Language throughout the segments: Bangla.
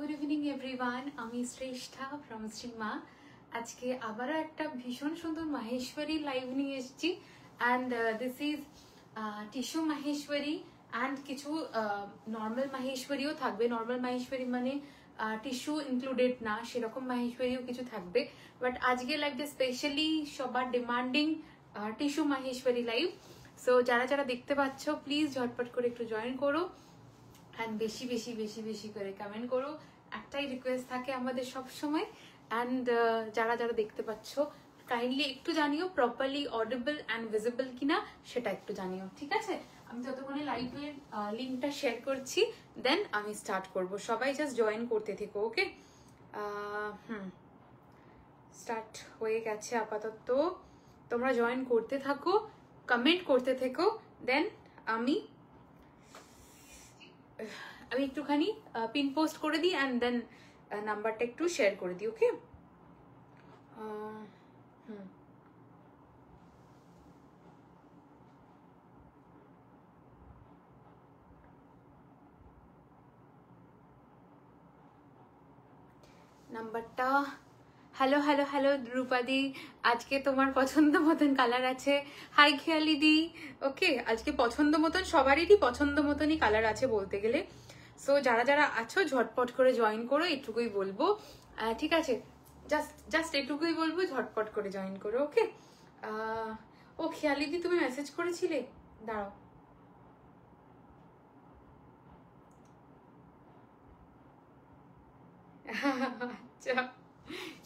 গুড ইভিনিং এভরিওয়ান, আমি শ্রেষ্ঠা ফ্রম শ্রীমা। আজকে আবারও একটা ভীষণ সুন্দর মাহেশ্বরী লাইভ নিয়ে এসেছি। And this is tissue Maheshwari and কিছু নর্মাল মাহেশ্বরীও থাকবে। নর্মাল মাহেশ্বরী মানে টিস্যু ইনক্লুডেড না, সেরকম মাহেশ্বরীও কিছু থাকবে। বাট আজকে লাইভটা স্পেশালি সবার demanding tissue Maheshwari live. So যারা যারা দেখতে পাচ্ছ প্লিজ ঝটপট করে একটু জয়েন করো অ্যান্ড বেশি বেশি বেশি বেশি করে কমেন্ট করো। একটাই রিকোয়েস্ট থাকে আমাদের সব সময়। অ্যান্ড যারা যারা দেখতে পাচ্ছ কাইন্ডলি একটু জানিও প্রপারলি অডিবল অ্যান্ড ভিজিবল কিনা, সেটা একটু জানিও, ঠিক আছে? আমি যতক্ষণে লাইভের লিঙ্কটা শেয়ার করছি দেন আমি স্টার্ট করব। সবাই জাস্ট জয়েন করতে থেকো, ওকে? স্টার্ট হয়ে গেছে আপাতত। তোমরা জয়েন করতে থাকো, কমেন্ট করতে থেকো, দেন আমি একটুখানি পিন পোস্ট করে দিই অ্যান্ড দেন নাম্বারটা একটু শেয়ার করে দিই, ওকে? নাম্বারটা হ্যালো হ্যালো হ্যালো রূপাদি, আজকে তোমার পছন্দ মতন কালার আছে। হাই খেয়ালি দি, ওকে? আজকে পছন্দ মতন সবারই পছন্দ মতনই কালার আছে বলতে গেলে। সো যারা যারা আছো ঝটপট করে জয়েন করো, এটুকুই বলবো, ঠিক আছে? জাস্ট এটুকুই বলবো, ঝটপট করে জয়েন করো, ওকে? ও খেয়ালি দি, তুমি মেসেজ করেছিলে? দাঁড়াও, আচ্ছা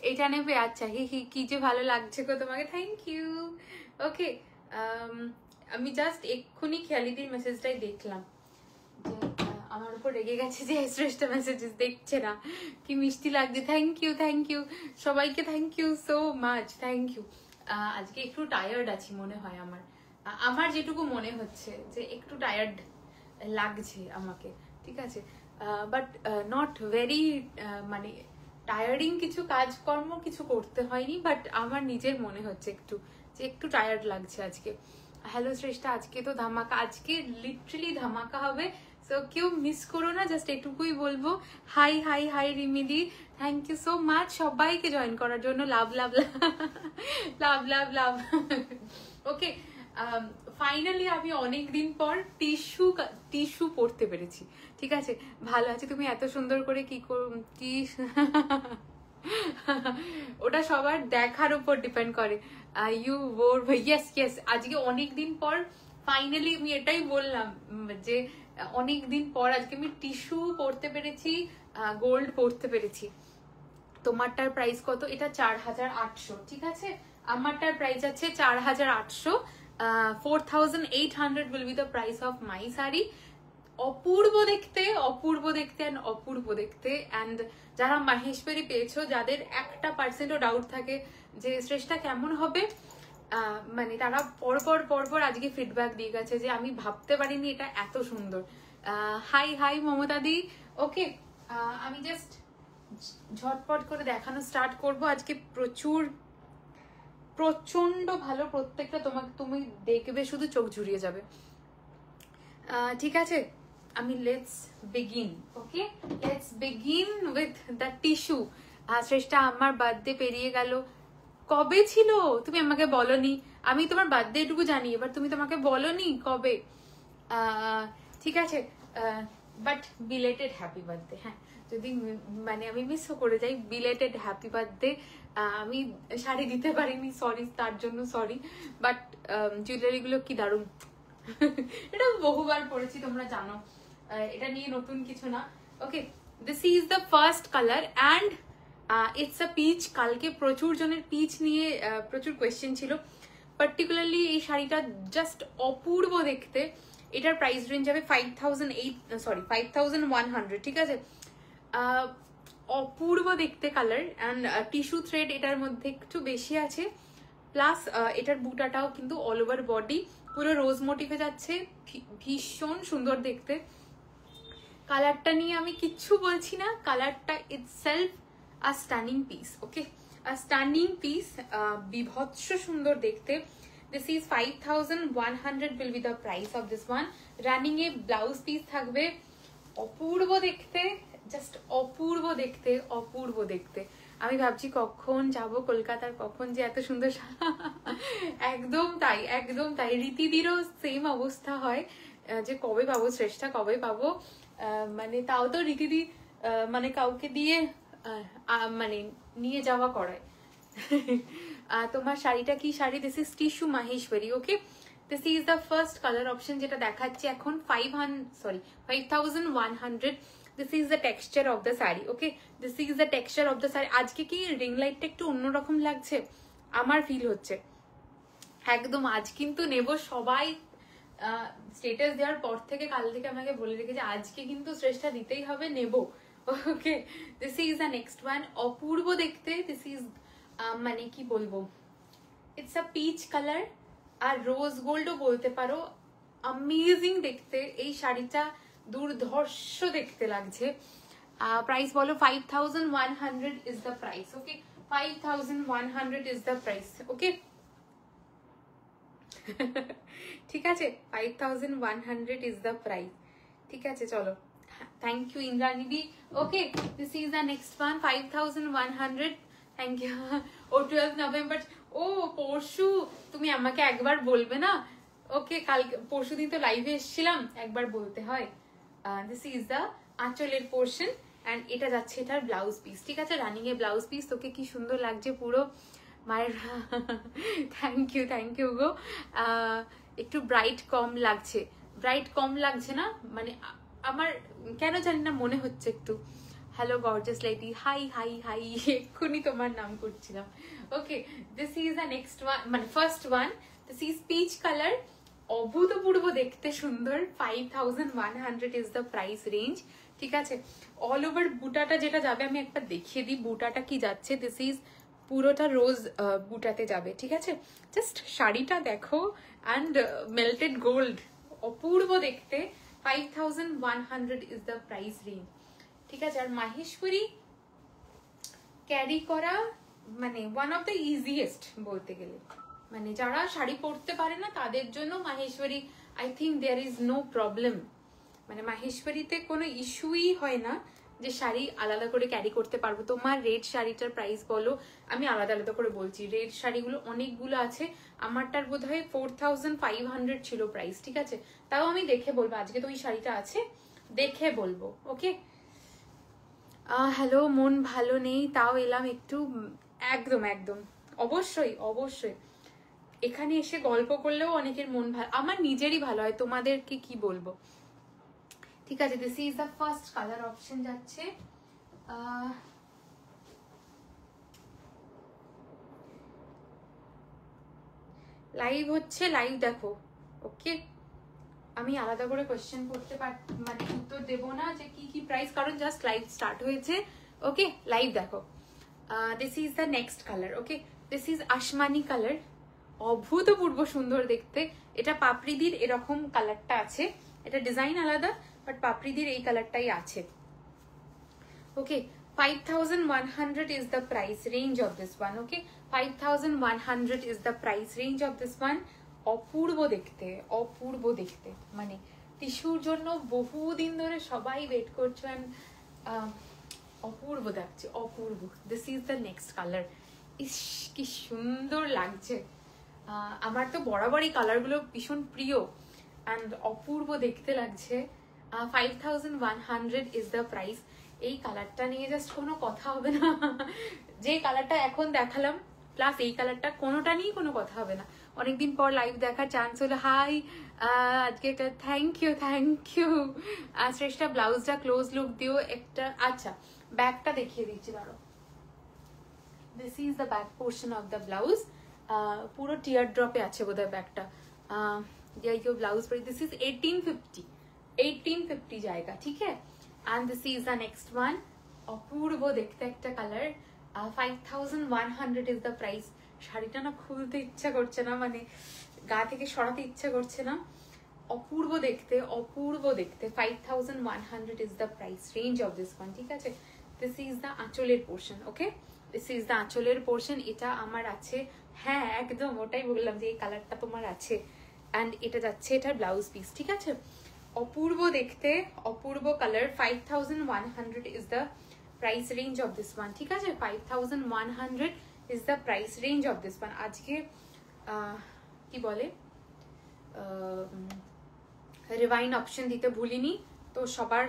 এইটা নেবে? আচ্ছা, কি যে ভালো লাগছে গো তোমাকে, থ্যাংক ইউ। ওকে, আমি জাস্ট এক্ষুনি খেয়ালিদির মেসেজটাই দেখলাম যে আমার উপর রেগে গেছে যে শ্রেষ্ঠ মেসেজেস দেখছে না। কি মিষ্টি লাগছে, থ্যাংক ইউ সবাইকে, thank you so much, thank you. আজকে একটু টায়ার্ড আছি মনে হয়, আমার যেটুকু মনে হচ্ছে যে একটু টায়ার্ড লাগছে আমাকে, ঠিক আছে? বাট নট ভেরি মানে টায়ার্ডিং কিছু কাজকর্ম কিছু করতে হয়নি, বাট আমার নিজের মনে হচ্ছে একটু টায়ার্ড লাগছে আজকে। হ্যালো শ্রেষ্ঠা, আজকে তো ধামাকা, আজকে লিটারালি ধামাকা হবে। সো কেউ মিস করো না, জাস্ট এটুকুই বলবো। হাই হাই হাই রিমিদি, থ্যাংক ইউ সো মাচ সবাইকে জয়েন করার জন্য। লাভ লাভ লাভ লাভ লাভ। ওকে, ফাইনালি আমি অনেকদিন পর টিস্যু পড়তে পেরেছি, ঠিক আছে? ভালো আছে। তুমি এত সুন্দর করে কি ওটা সবার দেখার উপর ডিপেন্ড করে। ইউ ওর ইয়েস আজকে অনেকদিন পর ফাইনালি আমি এটাই বললাম যে অনেকদিন পর আজকে আমি টিস্যু পড়তে পেরেছি, গোল্ড পড়তে পেরেছি। তোমারটার প্রাইস কত? এটা 4800, ঠিক আছে? আমারটার প্রাইস আছে 4800। 4800 will be the price of my saree. অপূর্ব দেখতে অ্যান্ড যারা মাহেশ্বরী পেয়েছো, যাদের 1% ডাউট থাকে যে শ্রেষ্ঠা কেমন হবে, মানে তারা পরপর আজকে ফিডব্যাক দিয়ে গেছে যে আমি ভাবতে পারিনি এটা এত সুন্দর। হাই হাই মমতা দি, ওকে? আমি জাস্ট ঝটপট করে দেখানো স্টার্ট করব। আজকে প্রচন্ড ভালো, প্রত্যেকটা তুমি দেখবে শুধু চোখ জুড়িয়ে যাবে, ঠিক আছে? আমি let's begin, okay? Let's begin with the tissue. Shreshtha, আমার বার্থডে পেরিয়ে গেল। কবে ছিল তুমি আমাকে বলনি? আমি তোমার বার্থডে টুকু জানি, এবার তুমি তোমাকে বলনি কবে, ঠিক আছে? But belated happy birthday. হ্যাঁ, যদি মানে আমি মিসও করে যাই, বিলেটেড হ্যাপি বার্থডে। আমি শাড়ি দিতে পারিনি, সরি তার জন্য, সরি। বাট জুয়েলারিগুলো কি দারুণ, এটা বহুবার পরেছি, তোমরা জানো, এটা নিয়ে নতুন কিছু না। Okay, this is the first colour and it's a peach. কালকে প্রচুর জনের পিচ নিয়ে প্রচুর কোয়েশ্চেন ছিল। পার্টিকুলারলি এই শাড়িটা জাস্ট অপূর্ব দেখতে। এটার প্রাইস রেঞ্জ যাবে 5100, ঠিক আছে? অপূর্ব দেখতে কালার অ্যান্ড টিস্যু থ্রেড এটার মধ্যে একটু বেশি আছে। প্লাস এটার বুটাটাও কিন্তু অল ওভার বডি পুরো রোজ মোটিভে যাচ্ছে, ভীষণ সুন্দর দেখতে। কালারটা নিয়ে আমি কিচ্ছু বলছি না, কালারটা ইটসেলফ আ স্টানিং পিস, ওকে? আ স্টানিং পিস, বিভৎস সুন্দর দেখতে। This is 5100 will be the price of this one. Running a blouse piece থাকবে, অপূর্ব দেখতে, জাস্ট অপূর্ব দেখতে, অপূর্ব দেখতে। আমি ভাবছি কখন যাব কলকাতার, কখন যে এত সুন্দর একদম তাই, একদম তাই। রীতিদিরও সেম অবস্থা হয় যে কবে পাবো শ্রেষ্ঠা, কবে পাবো। মানে তাও তো রীতিদি মানে কাউকে দিয়ে মানে নিয়ে যাওয়া করায়। তোমার শাড়িটা কি sari? This is tissue Maheshwari. Okay, this is the first colour option যেটা দেখাচ্ছে এখন 5100। This is the texture of the sari. Okay, this is the texture of the sari. আজকে কি রিং লাইটটা একটু অন্যরকম লাগছে আমার ফিল হচ্ছে একদম। আজ কিন্তু নেব সবাই স্টেটাস দেওয়ার পর থেকে কাল থেকে আমাকে বলে রেখেছে আজকে কিন্তু শ্রেষ্ঠা দিতেই হবে, নেব। Okay, this is the next one. অপূর্ব দেখতে। দিস ইজ মানে কি বলবো, ইটস আ পিচ কালার আর রোজ গোল্ডও বলতে পারো। অ্যামেজিং দেখতে এই শাড়িটা, দুর্ধর্ষ দেখতে লাগছে। প্রাইস বলো? 5100 is the price. Okay, 5100 is the price. Okay, ঠিক আছে, 5100 ইজ দ্য প্রাইস। ঠিক আছে, চলো, thank you Indrani di. Okay, this is the next one, 5100। Thank you. ও 12 নভেম্বর। ও পরশু, তুমি আমাকে একবার বলবে না? ওকে, কালকে পরশু দিন তো লাইভে এসেছিলাম, একবার বলতে হয়। দিস ইজ দ্য আঁচলের পোর্শন অ্যান্ড এটা যাচ্ছে এটার ব্লাউজ পিস। ঠিক আছে, রানিং এ ব্লাউজ পিস। তোকে কি সুন্দর লাগছে পুরো মায়ের। থ্যাংক ইউ গো। একটু ব্রাইট কম লাগছে, ব্রাইট কম লাগছে না মানে আমার কেন জানি না মনে হচ্ছে একটু। Hello gorgeous lady, hi hi hi, এক্ষুনি তোমার নাম করছিলাম। Okay, this is the next one, মানে first one. This is peach colour, অভূতপূর্ব দেখতে সুন্দর। 5100 ইজ দ্য প্রাইস রেঞ্জ। ঠিক আছে, অল ওভার বুটাটা যেটা যাবে আমি একবার দেখিয়ে দিই বুটাটা কি যাচ্ছে। দিস ইজ পুরোটা রোজ বুটাতে যাবে। ঠিক আছে, জাস্ট শাড়িটা দেখো অ্যান্ড মেল্টেড গোল্ড, অপূর্ব দেখতে। 5100 ইজ দ্য প্রাইস রেঞ্জ। ঠিক আছে, আর মাহেশ্বরী ক্যারি করা মানে ওয়ান অফ দ্য ইজিয়েস্ট বলতে গেলে। মানে যারা শাড়ি পরতে পারে না তাদের জন্য Maheshwari, I think there is no problem. মানে মাহেশ্বরীতে কোনো ইস্যুই হয় না যে শাড়ি আলাদা করে ক্যারি করতে পারবো। তোমার রেড শাড়িটার প্রাইস বলো, আমি আলাদা আলাদা করে বলছি। রেড শাড়িগুলো অনেকগুলো আছে, আমারটার বোধ হয় 4500 ছিল প্রাইস। ঠিক আছে, তাও আমি দেখে বলবো। আজকে তো ওই শাড়িটা আছে, দেখে বলবো। ওকে, হ্যালো, মন ভালো নেই তাও এলাম একটু। একদম একদম, অবশ্যই অবশ্যই। এখানে এসে গল্প করলেও অনেকের মন ভালো, আমার নিজেরই ভালো হয়, তোমাদেরকে কি বলবো। ঠিক আছে, this is the first colour option যাচ্ছে। লাইভ হচ্ছে, লাইভ দেখো। ওকে, আমি আলাদা করে কোয়েশ্চেন করতে মানে উত্তর দেবো না যে কি কি প্রাইস, কারণ জাস্ট লাইভ স্টার্ট হয়েছে। ওকে, লাইভ দেখো। This is the next colour. Okay, this is Asmani colour, অভূতপূর্ব সুন্দর দেখতে। এটা পাপড়িদির এরকম কালারটা আছে, এটা ডিজাইন আলাদা বাট পাপড়িদির এই কালারটাই আছে। ওকে, 5100 is the price range of this one. Okay, 5100 is the price range of this one. অপূর্ব দেখতে, অপূর্ব দেখতে, মানে টিস্যুর জন্য বহুদিন ধরে সবাই ওয়েট করছেন। অপূর্ব দেখছে, অপূর্ব। This is the next colour. ইস কি সুন্দর লাগছে। আমার তো বরাবরই কালারগুলো ভীষণ প্রিয় অ্যান্ড অপূর্ব দেখতে লাগছে। 5100 is the price. এই কালারটা নিয়ে জাস্ট কোনো কথা হবে না। যে কালারটা এখন দেখালাম প্লাস এই কালারটা, কোনোটা নিয়ে কোনো কথা হবে না। অনেকদিন পর লাইভ দেখার চান্স হলো। হাই, আজকে একটা থ্যাংক ইউ। শ্রেষ্ঠা ব্লাউজটা ক্লোজ লুক দিও একটা। আচ্ছা, ব্যাকটা দেখিয়ে দিচ্ছি, দাঁড়ো। This is the back portion of the blouse. পুরো টিয়ার ড্রপে আছে বোধহয় ব্যাকটা। ব্লাউজ পরে দিস ইজ 1850 জায়গা। ঠিক আছে, and this is the next one. অপূর্ব দেখতে একটা কালার। 5100 is the price. শাড়িটা না খুলতে ইচ্ছা করছে না, মানে গা থেকে সরাতে ইচ্ছা করছে না। অপূর্ব দেখতে, অপূর্ব দেখতে। 5100 is the price range of this one. ঠিক আছে, this is the আঁচলের portion. Okay, this is the আঁচলের পোর্শন। এটা আমার আছে, হ্যাঁ একদম ওটাই বললাম যে এই কালারটা তোমার আছে। অ্যান্ড এটা যাচ্ছে এটার ব্লাউজ পিস। ঠিক আছে, অপূর্ব দেখতে, অপূর্ব colour. 5100 is the price range of this one, ঠিক আছে? 5100 is the price range of this one. আজকে কি বলে রিভাইন অপশন দিতে ভুলিনি, তো সবার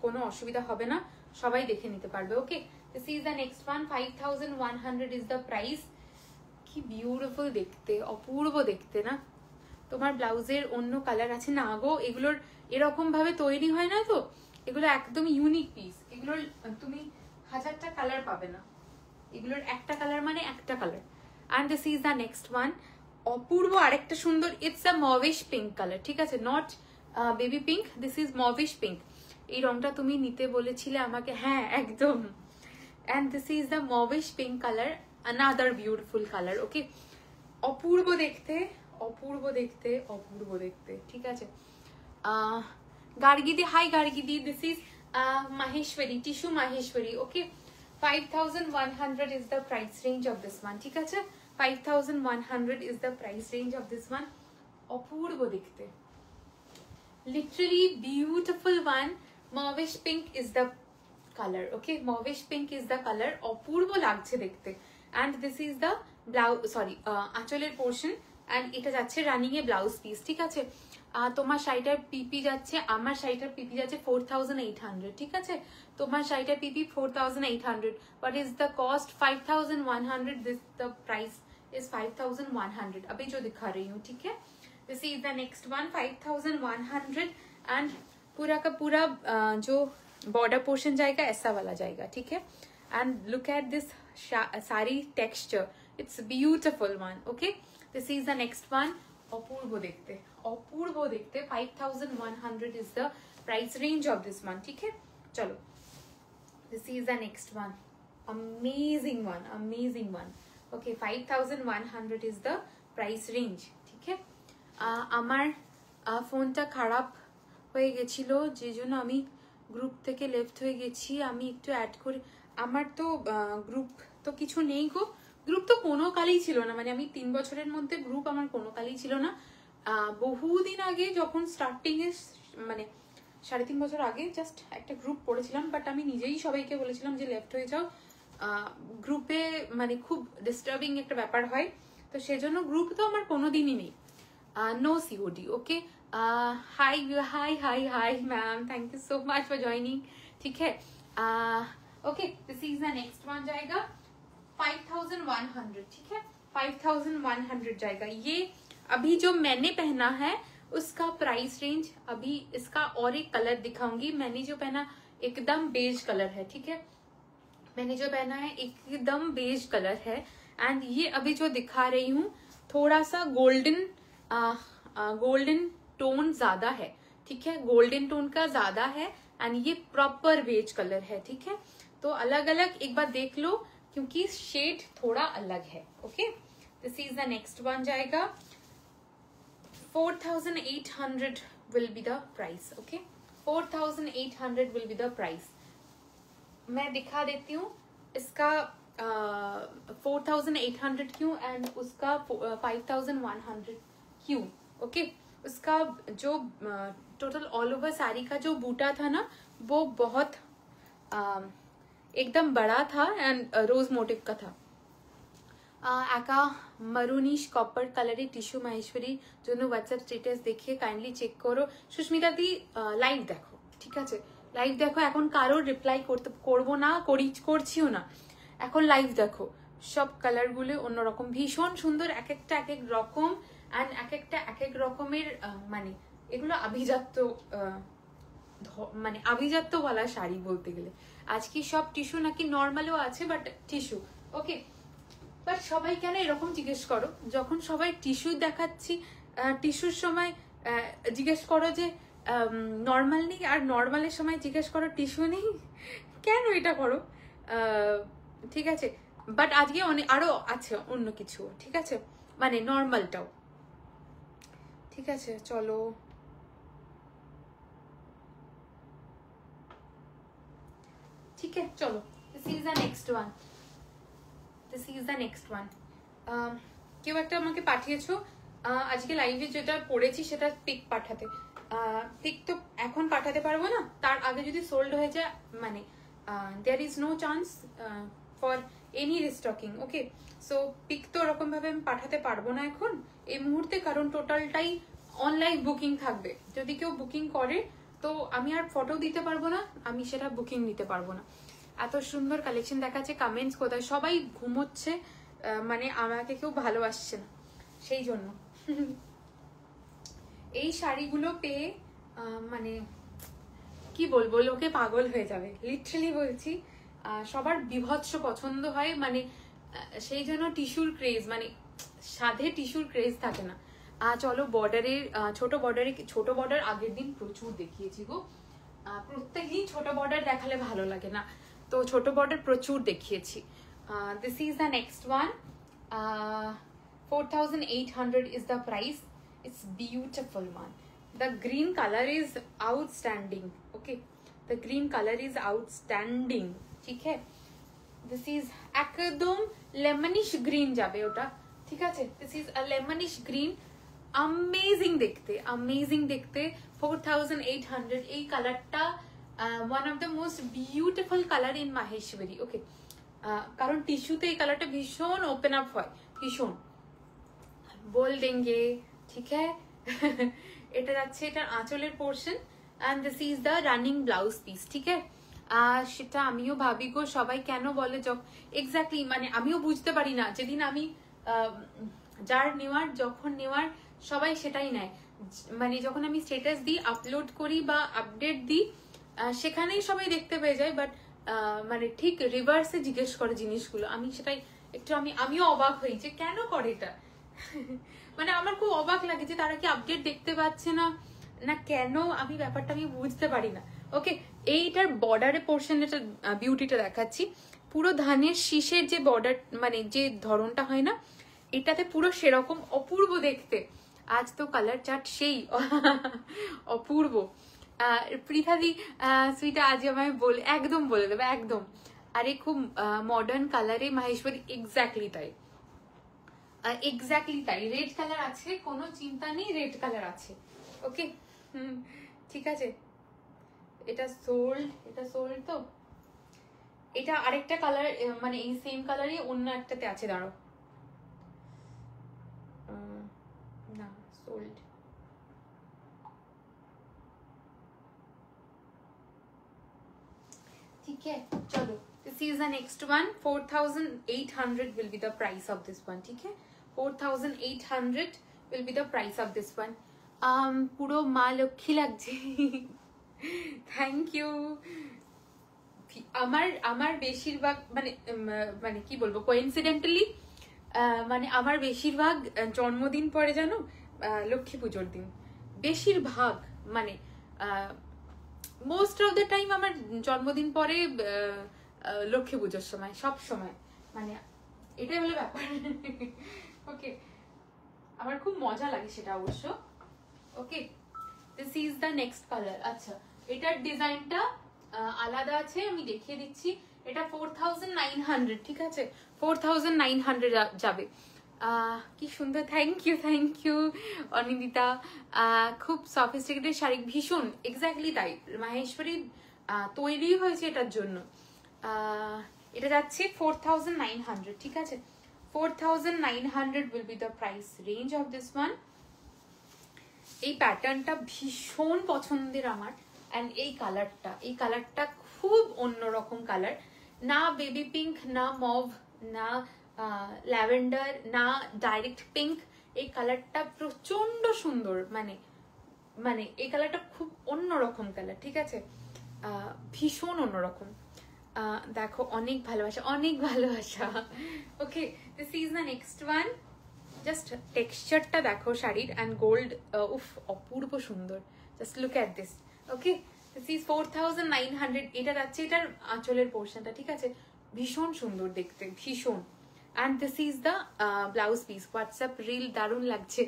কোনো অসুবিধা হবে না, সবাই দেখে নিতে পারবে। Okay, this is the next one. 5100 is the price. কি বিউটিফুল দেখতে, অপূর্ব দেখতে না? তোমার ব্লাউজের অন্য কালার আছে না গো, এগুলোর এরকম ভাবে তৈরি হয় না তো, এগুলো একদম ইউনিক পিস। এগুলোর তুমি হাজারটা কালার পাবে না, এগুলোর একটা কালার মানে একটা colour. And this is the next one. অপূর্ব আরেকটা সুন্দর, it's a mauvish pink colour, ঠিক আছে? Not baby pink, this is mauvish pink. এই রংটা তুমি নিতে বলেছিলে আমাকে, হ্যাঁ একদম। And this is the mauvish pink colour, another beautiful colour. Okay, অপূর্ব দেখতে, অপূর্ব দেখতে, অপূর্ব দেখতে, ঠিক আছে? গার্গিদি, হাই গার্গিদি, this is Maheshwari, tissue Maheshwari. Okay, 5100 is the price range of this one, ঠিক আছে? 5100 is the price range of this one. অপূর্ব দেখতে, literally beautiful one. Mauvish pink is the color. Okay, mauvish pink is the color. অপূর্ব লাগছে দেখতে। and this is the blouse, sorry, আঁচলের পোর্শন, and এটা যাচ্ছে রানিং এ ব্লাউজ পিস, ঠিক আছে? তোমার শাড়িটার পিপি যাচ্ছে, আমার শাড়িটার পিপি যাচ্ছে 4800, ঠিক আছে? তোমার শাড়িটার পিপি 4800, what is the cost? 5100. this the price is 5100. अभी जो दिखा रही हूँ, ठीक है? this is the next one, 5100, and पूरा का पूरा जो बॉर्डर पोर्शन जाएगा ऐसा वाला जाएगा, ठीक है? and look at this sari texture, it's beautiful one. Okay, this is the next one. অপূর্ব দেখতে, অপূর্ব দেখতে। 5100 is the price range of this one, ठीक है? चलो, this is the next one. Amazing one, amazing one. Okay, 5100 is the price range, ठीक है? আমার ফোনটা খারাপ হয়ে গেছিল, যে জন্য আমি গ্রুপ থেকে লেফট হয়ে গেছি। আমি একটু অ্যাড করে, আমার তো গ্রুপ তো কিছু নেই গো, গ্রুপ তো কোনো কালেই ছিল না, মানে আমি 3 বছরের মধ্যে গ্রুপ আমার কোনো কালেই ছিল না। বহুদিন আগে যখন স্টার্টিং এ, মানে 3.5 বছর আগে জাস্ট একটা গ্রুপ করেছিলাম, বাট আমি নিজেই সবাইকে বলেছিলাম যে লেফট হয়ে যাও, গ্রুপে মানে খুব ডিস্টার্বিং একটা ব্যাপার হয়, তো সেজন্য গ্রুপ তো আমার কোনোদিনই নেই। No COD. Okay, hi hi hi hi ma'am, thank you so much for joining, ठीक है? Okay, this is the next one जाएगा 5100, ठीक है? 5100 जाएगा। ये अभी जो मैंने पहना है उसका प्राइस रेंज, अभी इसका और एक कलर दिखाऊंगी। मैंने जो पहना एकदम बेज कलर है, ठीक है? मैंने जो पहना है एकदम बेज कलर है, एंड ये अभी जो दिखा रही हूँ थोड़ा सा गोल्डन गोल्डन टोन ज्यादा है, ठीक है? गोल्डन टोन का ज्यादा है, एंड ये प्रॉपर बेज कलर है, ठीक है? तो अलग अलग एक बार देख लो, क्योंकि शेड थोड़ा अलग है। Okay, this is the next one जाएगा 4800 will be the price. Okay, 4800 will be the price. मैं दिखा देती हूँ इसका 4800 क्यों एंड उसका 5100 क्यों। ओके, उसका जो टोटल ऑल ओवर साड़ी का जो बूटा था ना, वो बहुत एकदम बड़ा था एंड रोज मोटिव का था। একা মারুনিশ কপার কালারের টিস্যু মাহেশ্বরী জন্য হোয়াটসঅ্যাপ স্ট্যাটাস দেখিয়ে কাইন্ডলি চেক করো। সুস্মিতা দি লাইভ দেখো, ঠিক আছে? লাইভ দেখো, এখন কারোর রিপ্লাই করবো না, করছিও না, এখন লাইভ দেখো। সব কালারগুলো অন্যরকম, ভীষণ সুন্দর, এক একটা এক এক রকম, অ্যান্ড এক একটা এক এক রকমের, মানে এগুলো আভিজাত্য, মানে আভিজাত্যওয়ালা শাড়ি বলতে গেলে। আজকে সব টিস্যু নাকি নর্মালও আছে, বাট টিস্যু। ওকে, বাট সবাই কেন এরকম জিজ্ঞেস করো, যখন সবাই টিস্যু দেখাচ্ছি, টিস্যুর সময় জিজ্ঞেস করো যে নর্মাল নেই, আর নর্মালের সময় জিজ্ঞেস করো টিস্যু নেই, কেন এটা করো? ঠিক আছে, বাট আজকে অনেক আরো আছে অন্য কিছু, ঠিক আছে? মানে নর্মালটাও, ঠিক আছে? চলো, ঠিক আছে, চলো, this is the next one. This is the next one. কেউ একটা আমাকে পাঠিয়েছো আজকে লাইভে যেটা পড়েছি সেটা পিক পাঠাতে, পিক তো এখন পাঠাতে পারবো না, তার আগে যদি সোল্ড হয়ে যায় মানে there is no chance for any restocking. Okay, so pick তো ওরকম ভাবে আমি পাঠাতে পারবো না এখন এই মুহূর্তে, কারণ টোটালটাই অনলাইন বুকিং থাকবে। যদি কেউ বুকিং করে তো আমি আর ফটো দিতে পারবো না, আমি সেটা বুকিং নিতে পারবো না। এত সুন্দর কালেকশন দেখাচ্ছে, কমেন্টস কোথায়, সবাই ঘুমোচ্ছে, মানে আমাকে কেউ ভালোবাসছে না সেই জন্য। এই শাড়িগুলো পেয়ে মানে কি বলবো, লোকে পাগল হয়ে যাবে, লিটারালি বলছি। সবার বিভৎস পছন্দ হয়, মানে সেই জন্য টিস্যুর ক্রেজ, মানে সাধে টিস্যুর ক্রেজ থাকে না। চলো বর্ডারের ছোট বর্ডার আগের দিন প্রচুর দেখিয়েছি গো, প্রত্যেকদিন ছোট বর্ডার দেখালে ভালো লাগে না, তো ছোট বর্ডার প্রচুর দেখিয়েছি। This is the next one, 4800 is the price. It's beautiful one. The green color is outstanding. Okay, the green color is outstanding. ठीक है, this is একদম lemonish green যাবে ওটা, ঠিক আছে? This is a lemonish green, amazing দেখতে 4800। এই কালারটা one of the most beautiful color in Maheshwari। Okay, কারণ টিস্যুতে এই কালারটা ভীষণ ওপেন আপ হয়, ভীষণ बोल देंगे, ठीक है। এটা যাচ্ছে এটার আঁচলের portion, and this is the running blouse piece, ঠিক আছে? সেটা আমিও ভাবি গো, সবাই কেন বলে এক্স্যাক্টলি, মানে আমিও বুঝতে পারি না, যেদিন আমি যার নেওয়ার যখন নেওয়ার সবাই সেটাই নেয়, মানে যখন আমি স্ট্যাটাস দিই, আপলোড করি বা আপডেট দিই, সেখানেই সবাই দেখতে পেয়ে যায়, বাট মানে ঠিক রিভার্সে জিজ্ঞেস করে জিনিসগুলো, আমি সেটাই একটু আমিও অবাক হই যে কেন করে এটা। মানে আমার খুব অবাক লাগে যে তারা কি আপডেট দেখতে পাচ্ছে না না কেন, আমি ব্যাপারটা আমি বুঝতে পারি না। ওকে, এইটার বর্ডারের পোর্শন, এটা বিউটিটা দেখাচ্ছি, পুরো ধানের শীষের যে বর্ডার মানে যে ধরনটা হয় না, এটাতে পুরো সেরকম অপূর্ব দেখতে। আজ তো কালার চার্ট সেই অপূর্ব। পৃথাদি সুইটা আজ আমায় একদম বলে দেবে, একদম। আরে খুব মডার্ন কালারে মাহেশ্বরী, এক্স্যাক্টলি তাই, এক্স্যাক্টলি তাই। রেড কালার আছে, কোনো চিন্তা নেই, রেড কালার আছে। ওকে, ঠিক আছে। এটা সোল্ড তো, এটা আরেকটা কালার, মানে এই সেম কালারই অন্য একটাতে আছে, দাঁড়াও, না সোল্ড, ठीक है। चलो, this is the next one, 4800 will be the price of this one, ठीक है? 4800 will be the price of this one. পুরো মা লক্ষ্মী লাগছে, থ্যাংক ইউ। আমার বেশিরভাগ মানে কি বলবো, কোইন্সিডেন্টালি মানে আমার বেশিরভাগ জন্মদিন পরে জানো লক্ষ্মী পুজোর দিন, বেশিরভাগ মানে মোস্ট অফ দ্য টাইম আমার জন্মদিন পরে লক্ষ্মী পুজোর সময়, সব সময়, মানে এটাই হলো ব্যাপার। ওকে, আমার খুব মজা লাগে সেটা অবশ্য। Okay, this is the next colour. আচ্ছা, এটার ডিজাইনটা আলাদা আছে, আমি দেখিয়ে দিচ্ছি। এটা 4900, ঠিক আছে? 4900 যাবে। কি সুন্দর, থ্যাংক ইউ অনিন্দিতা। খুব সফিস্টিকেটেড শাড়ি, ভীষণ, এক্স্যাক্টলি তাই, মাহেশ্বরী তৈরি হয়েছে এটার জন্য। এটা যাচ্ছে 4900, ঠিক আছে? 4900 will be the price range of this one. এই প্যাটার্নটা ভীষণ পছন্দের আমার, এন্ড এই কালারটা খুব অন্যরকম কালার, না বেবি পিঙ্ক, না মভ, না ল্যাভেন্ডার, না ডাইরেক্ট পিঙ্ক। এই কালারটা প্রচন্ড সুন্দর, মানে এই কালারটা খুব অন্যরকম কালার, ঠিক আছে? ভীষণ অন্যরকম। দেখো, অনেক ভালোবাসা। Okay, this is the next one. Just টেক্সচারটা দেখো শাড়ির, অ্যান্ড গোল্ড, উফ, অপূর্ব সুন্দর। Just look at this. Okay, this is 4900। এটা যাচ্ছে এটার আঁচলের পোর্শনটা, ঠিক আছে? ভীষণ সুন্দর দেখতে, ভীষণ। And this is the blouse piece. WhatsApp reel দারুণ লাগছে,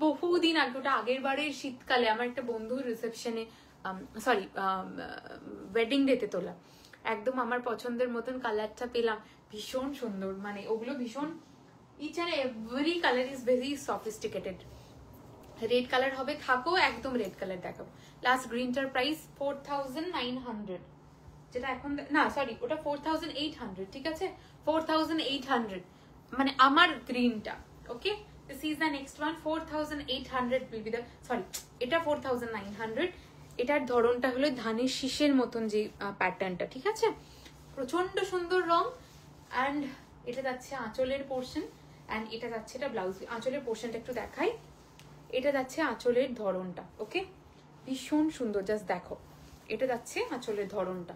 বহুদিন আগে, ওটা আগের বারের শীতকালে আমার একটা বন্ধুর রিসেপশনে, সরি ওয়েডিং ডেতে তোলা, একদম আমার পছন্দের মতন কালারটা পেলাম, ভীষণ সুন্দর। মানে ওগুলো ভীষণ, each and every colour is very sophisticated, red colour হবে, থাকো একদম রেড কালার দেখাবো। লাস্ট গ্রিনটার প্রাইস 4900, যেটা এখন না সরি ওটা 4800, ঠিক আছে 4800 মানে আমার গ্রিনটা। Okay, this is the next one 4800 will be the sorry এটা 4900। এটার ধরনটা হলো ধানের শীষের মতন যে প্যাটার্নটা, ঠিক আছে প্রচন্ড সুন্দর রং। অ্যান্ড এটা যাচ্ছে আঁচলের পোর্শন, অ্যান্ড এটা যাচ্ছে এটা ব্লাউজ। আঁচলের পোর্শনটা একটু দেখাই, এটা যাচ্ছে আঁচলের ধরনটা। ওকে, ভীষণ সুন্দর, জাস্ট দেখো এটা যাচ্ছে আঁচলের ধরনটা।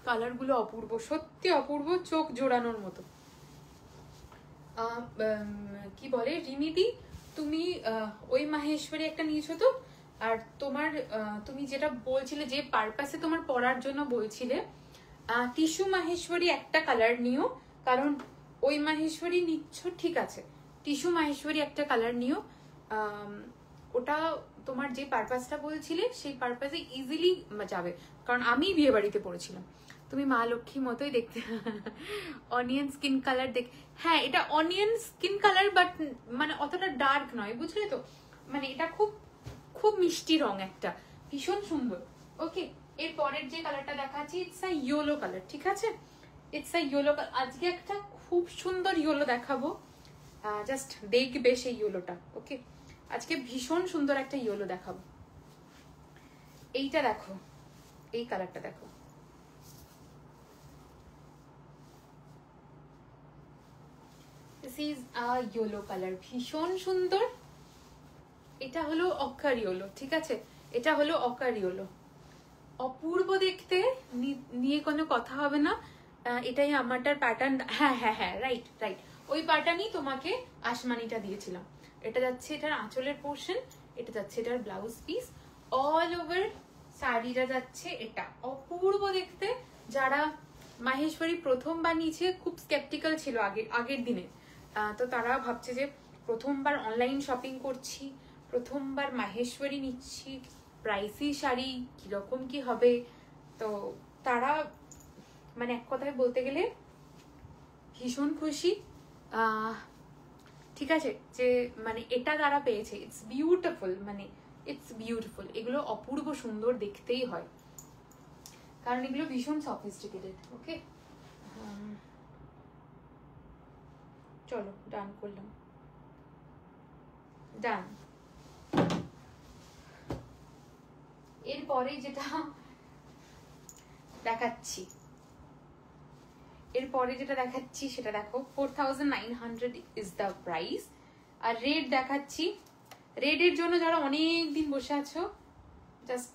কালারগুলো অপূর্ব, সত্যি অপূর্ব, চোখ জোড়ানোর মতো। কি বলে রিমিদি, তুমি ওই মাহেশ্বরী একটা নিয়েছো তো, আর তোমার তুমি যেটা বলছিলে যে পারপাসে তোমার পরার জন্য বলছিলে, টিস্যু মাহেশ্বরী একটা কালার নিও, কারণ ওই মাহেশ্বরী নিচ্ছ ঠিক আছে, টিস্যু মাহেশ্বরী একটা কালার নিও। ওটা তোমার যে পারপাসটা বলছিলে সেই পারপাসে ইজিলি যাবে, কারণ আমি বিয়ে বাড়িতে পড়েছিলাম। তুমি মা লক্ষ্মী মতোই দেখতে, অনিয়ন স্কিন কালার দেখ, হ্যাঁ এটা অনিয়ন স্কিন কালার, বাট মানে অতটা ডার্ক নয়, বুঝলে তো, মানে এটা খুব খুব মিষ্টি রং একটা, ভীষণ সুন্দর। ওকে, এর পরের যে কালারটা দেখাচ্ছি ইটস আ ইয়েলো কালার, ঠিক আছে ইটস আ ইয়েলো কালার। আজকে একটা খুব সুন্দর ইয়েলো দেখাবো, জাস্ট দেখবে সেই ইয়েলোটা। ওকে, আজকে ভীষণ সুন্দর একটা ইয়েলো দেখাবো। এইটা দেখো, এই কালারটা দেখো, this is a yellow colour, ভীষণ সুন্দর। এটা হলো অকার ইয়েলো, ঠিক আছে এটা হলো অকার ইয়েলো, অপূর্ব দেখতে, নিয়ে কোনো কথা হবে না। এটাই আমারটার প্যাটার্ন, হ্যাঁ হ্যাঁ হ্যাঁ রাইট রাইট, ওই প্যাটার্নই তোমাকে আসমানিটা দিয়েছিলাম। এটা যাচ্ছে এটার আঁচলের পোর্শন, এটা যাচ্ছে এটার ব্লাউজ পিস, অল ওভার শাড়িটা যাচ্ছে এটা, অপূর্ব দেখতে। যারা মাহেশ্বরী প্রথম বানিয়েছে খুব স্কেপটিক্যাল ছিল আগের দিনে, তো তারা ভাবছে যে প্রথমবার অনলাইন শপিং করছি, প্রথমবার মাহেশ্বরী নিচ্ছি, প্রাইসি শাড়ি কিরকম কি হবে, তো তারা মানে এক কথায় বলতে গেলে ভীষণ খুশি। ঠিক আছে, যে মানে এটা তারা পেয়েছে, ইটস বিউটিফুল, মানে ইটস বিউটিফুল। এগুলো অপূর্ব সুন্দর দেখতেই হয়, কারণ এগুলো ভীষণ সফিস্টিকেটেড। ওকে, চলো ডান করলাম, ডান। এরপরে যেটা দেখাচ্ছি, সেটা দেখো 4900 ইজ দ্য প্রাইস। আর রেড দেখাচ্ছি, রেডের জন্য যারা অনেক দিন বসে আছো, জাস্ট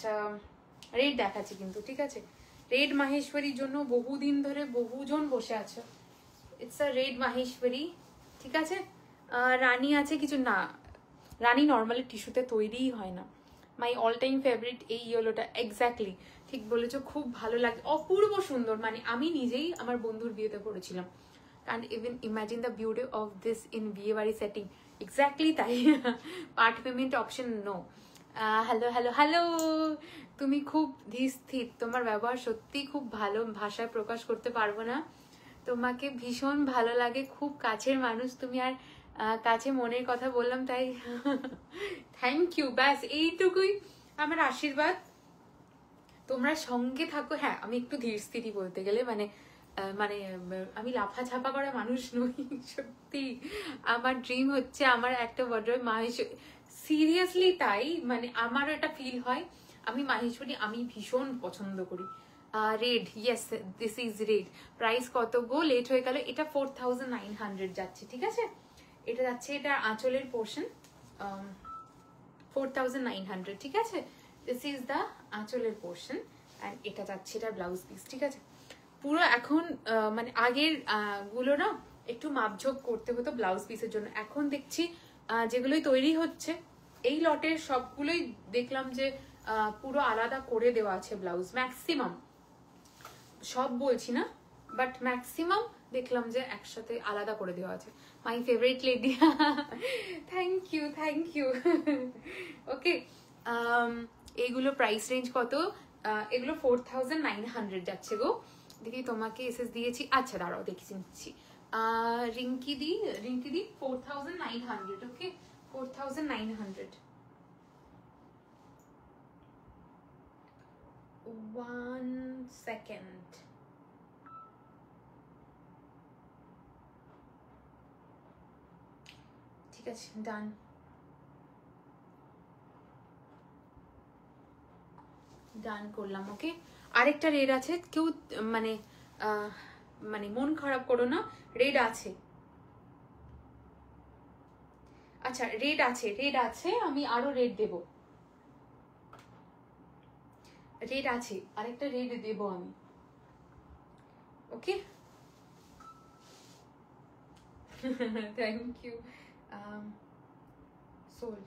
রেড দেখাচ্ছি কিন্তু, ঠিক আছে রেড মাহেশ্বরীর জন্য বহুদিন ধরে বহুজন বসে আছো, ইটস আ রেড মাহেশ্বরী, ঠিক আছে। রানী আছে কিছু না, রানী নর্মালি টিস্যুতে তৈরিই হয় না। মাই অল টাইম ফেভারিট এই ইয়েলোটা, এক্স্যাক্টলি ঠিক বলেছো, খুব ভালো লাগে, অপূর্ব সুন্দর। মানে আমি নিজেই আমার বন্ধুর বিয়েতে পড়েছিলাম, কারণ even imagine the beauty of this in বিয়ে বাড়ি সেটিং, এক্স্যাক্টলি তাই। Part payment option no. Hello hello hello, তুমি খুব ধীর স্থির, তোমার ব্যবহার সত্যি খুব ভালো, ভাষায় প্রকাশ করতে পারবো না। তোমাকে ভীষণ ভালো লাগে, খুব কাছের মানুষ তুমি, আর কাছে মনের কথা বললাম তাই। থ্যাংক ইউ, ব্যাস এইটুকুই আমার আশীর্বাদ, তোমরা সঙ্গে থাকো। হ্যাঁ আমি একটু ধীর স্থিতি বলতে গেলে, মানে মানে আমি লাফা ছাপা করা মানুষ নই। সত্যি আমার ড্রিম হচ্ছে আমার একটা ওয়ার্ডরোব মাহেশ্বরী, সিরিয়াসলি তাই, মানে আমারও এটা ফিল হয়। আমি মাহেশ্বরী আমি ভীষণ পছন্দ করি। Red, yes this is red. Price কত গো, লেট হয়ে গেল। এটা 4900 যাচ্ছে, ঠিক আছে এটা যাচ্ছে, এটা আঁচলের পোর্শন 4900, ঠিক আছে দিস ইজ দ্য আঁচলের পোর্শন, অ্যান্ড এটা যাচ্ছে এটার ব্লাউজ পিস, ঠিক আছে। পুরো এখন মানে আগের গুলো না একটু মাপঝোপ করতে হতো ব্লাউজ পিসের জন্য, এখন দেখছি যেগুলোই তৈরি হচ্ছে এই লটের সবগুলোই দেখলাম যে পুরো আলাদা করে দেওয়া আছে ব্লাউজ, ম্যাক্সিমাম, সব বলছি না বাট ম্যাক্সিমাম দেখলাম যে একসাথে আলাদা করে দেওয়া আছে। My favourite lady, thank you thank you. Okay, এইগুলো প্রাইস রেঞ্জ কত? এগুলো 4900 যাচ্ছে গো। দেখি তোমাকে এসএস দিয়েছি, আচ্ছা দাঁড়াও দেখি নিচ্ছি। রিঙ্কি দি 4900, ওকে 4,900. 1 second. ঠিক আছে, ডান। ডান করলাম। ওকে, আরেকটা রেড আছে, কেউ মানে মানে মন খারাপ করো না, রেড আছে। আচ্ছা, রেড আছে, রেড আছে, আমি আরো রেড দেব। রেড আছে, আরেকটা রেড দেব আমি। ওকে, থ্যাংক ইউ। সোল্ড।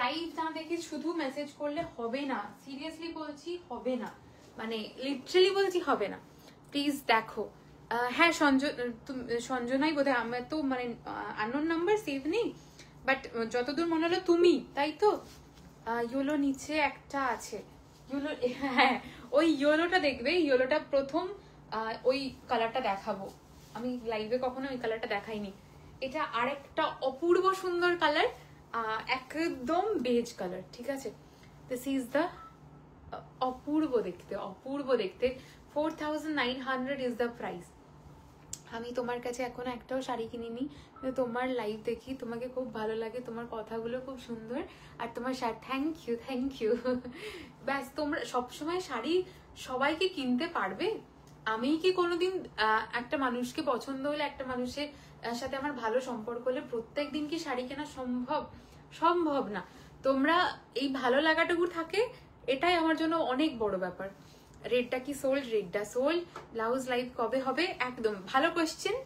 লাইভ না দেখে শুধু মেসেজ করলে হবে না, সিরিয়াসলি বলছি হবে না, মানে লিটারালি বলছি হবে না। প্লিজ দেখো। হ্যাঁ সঞ্জনাই বোধহয়, আমার তো মানে আননোন নাম্বার সেভ নেই, বাট যতদূর মনে হলো তুমি, তাই তো? ইয়েলো নিচে একটা আছে, ইয়েলো, হ্যাঁ ওই ইয়েলোটা দেখবে, ইয়েলোটা প্রথম ওই কালারটা দেখাবো আমি লাইভে, কখনো ওই কালারটা দেখাইনি। এটা আরেকটা অপূর্ব সুন্দর কালার, একদম বেজ কালার, ঠিক আছে? দিস ইজ দ্য অপূর্ব দেখতে, অপূর্ব দেখতে। 4,900 ইজ দ্য প্রাইস। আমি তোমার কাছে এখনো একটাও শাড়ি কিনিনি, তোমার লাইভ দেখি, তোমাকে খুব ভালো লাগে, তোমার কথাগুলো খুব সুন্দর, আর তোমার শাড়ি, থ্যাংক ইউ, থ্যাংক ইউ। ব্যাস, তোমরা সবসময় শাড়ি সবাইকে কিনতে পারবে? আমি কি কোনোদিন একটা মানুষকে পছন্দ হলে, একটা মানুষের সাথে আমার ভালো সম্পর্ক হলে প্রত্যেক দিন কি শাড়ি কেনা সম্ভব? সম্ভব না। তোমরা এই ভালো লাগাটুকু থাকে, এটাই আমার জন্য অনেক বড় ব্যাপার। রেডটা কি সোল্ড? রেডটা সোল্ড। ব্লাউজ লাইভ কবে হবে? একদম ভালো কোয়েশ্চেন।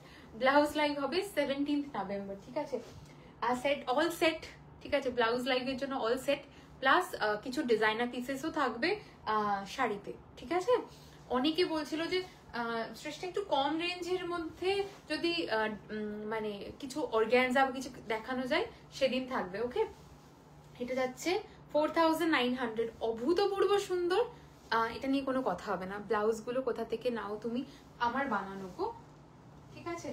ব্লাউজ লাইভ হবে 17 নভেম্বর, ঠিক আছে? সেট, অল সেট, ঠিক আছে? ব্লাউজ লাইভের জন্য অল সেট, প্লাস কিছু ডিজাইনার পিসেসও থাকবে শাড়িতে, ঠিক আছে? অনেকে বলছিল যে শ্রেষ্ঠ একটু কম রেঞ্জের মধ্যে যদি মানে কিছু অর্গ্যানজা কিছু দেখানো যায়, সেদিন থাকবে। ওকে, এটা যাচ্ছে 4,900, অভূতপূর্ব সুন্দর। এটা নিয়ে কোনো কথা হবে না। ব্লাউজ গুলো কোথা থেকে নাও তুমি? আমার বানানো গো, ঠিক আছে?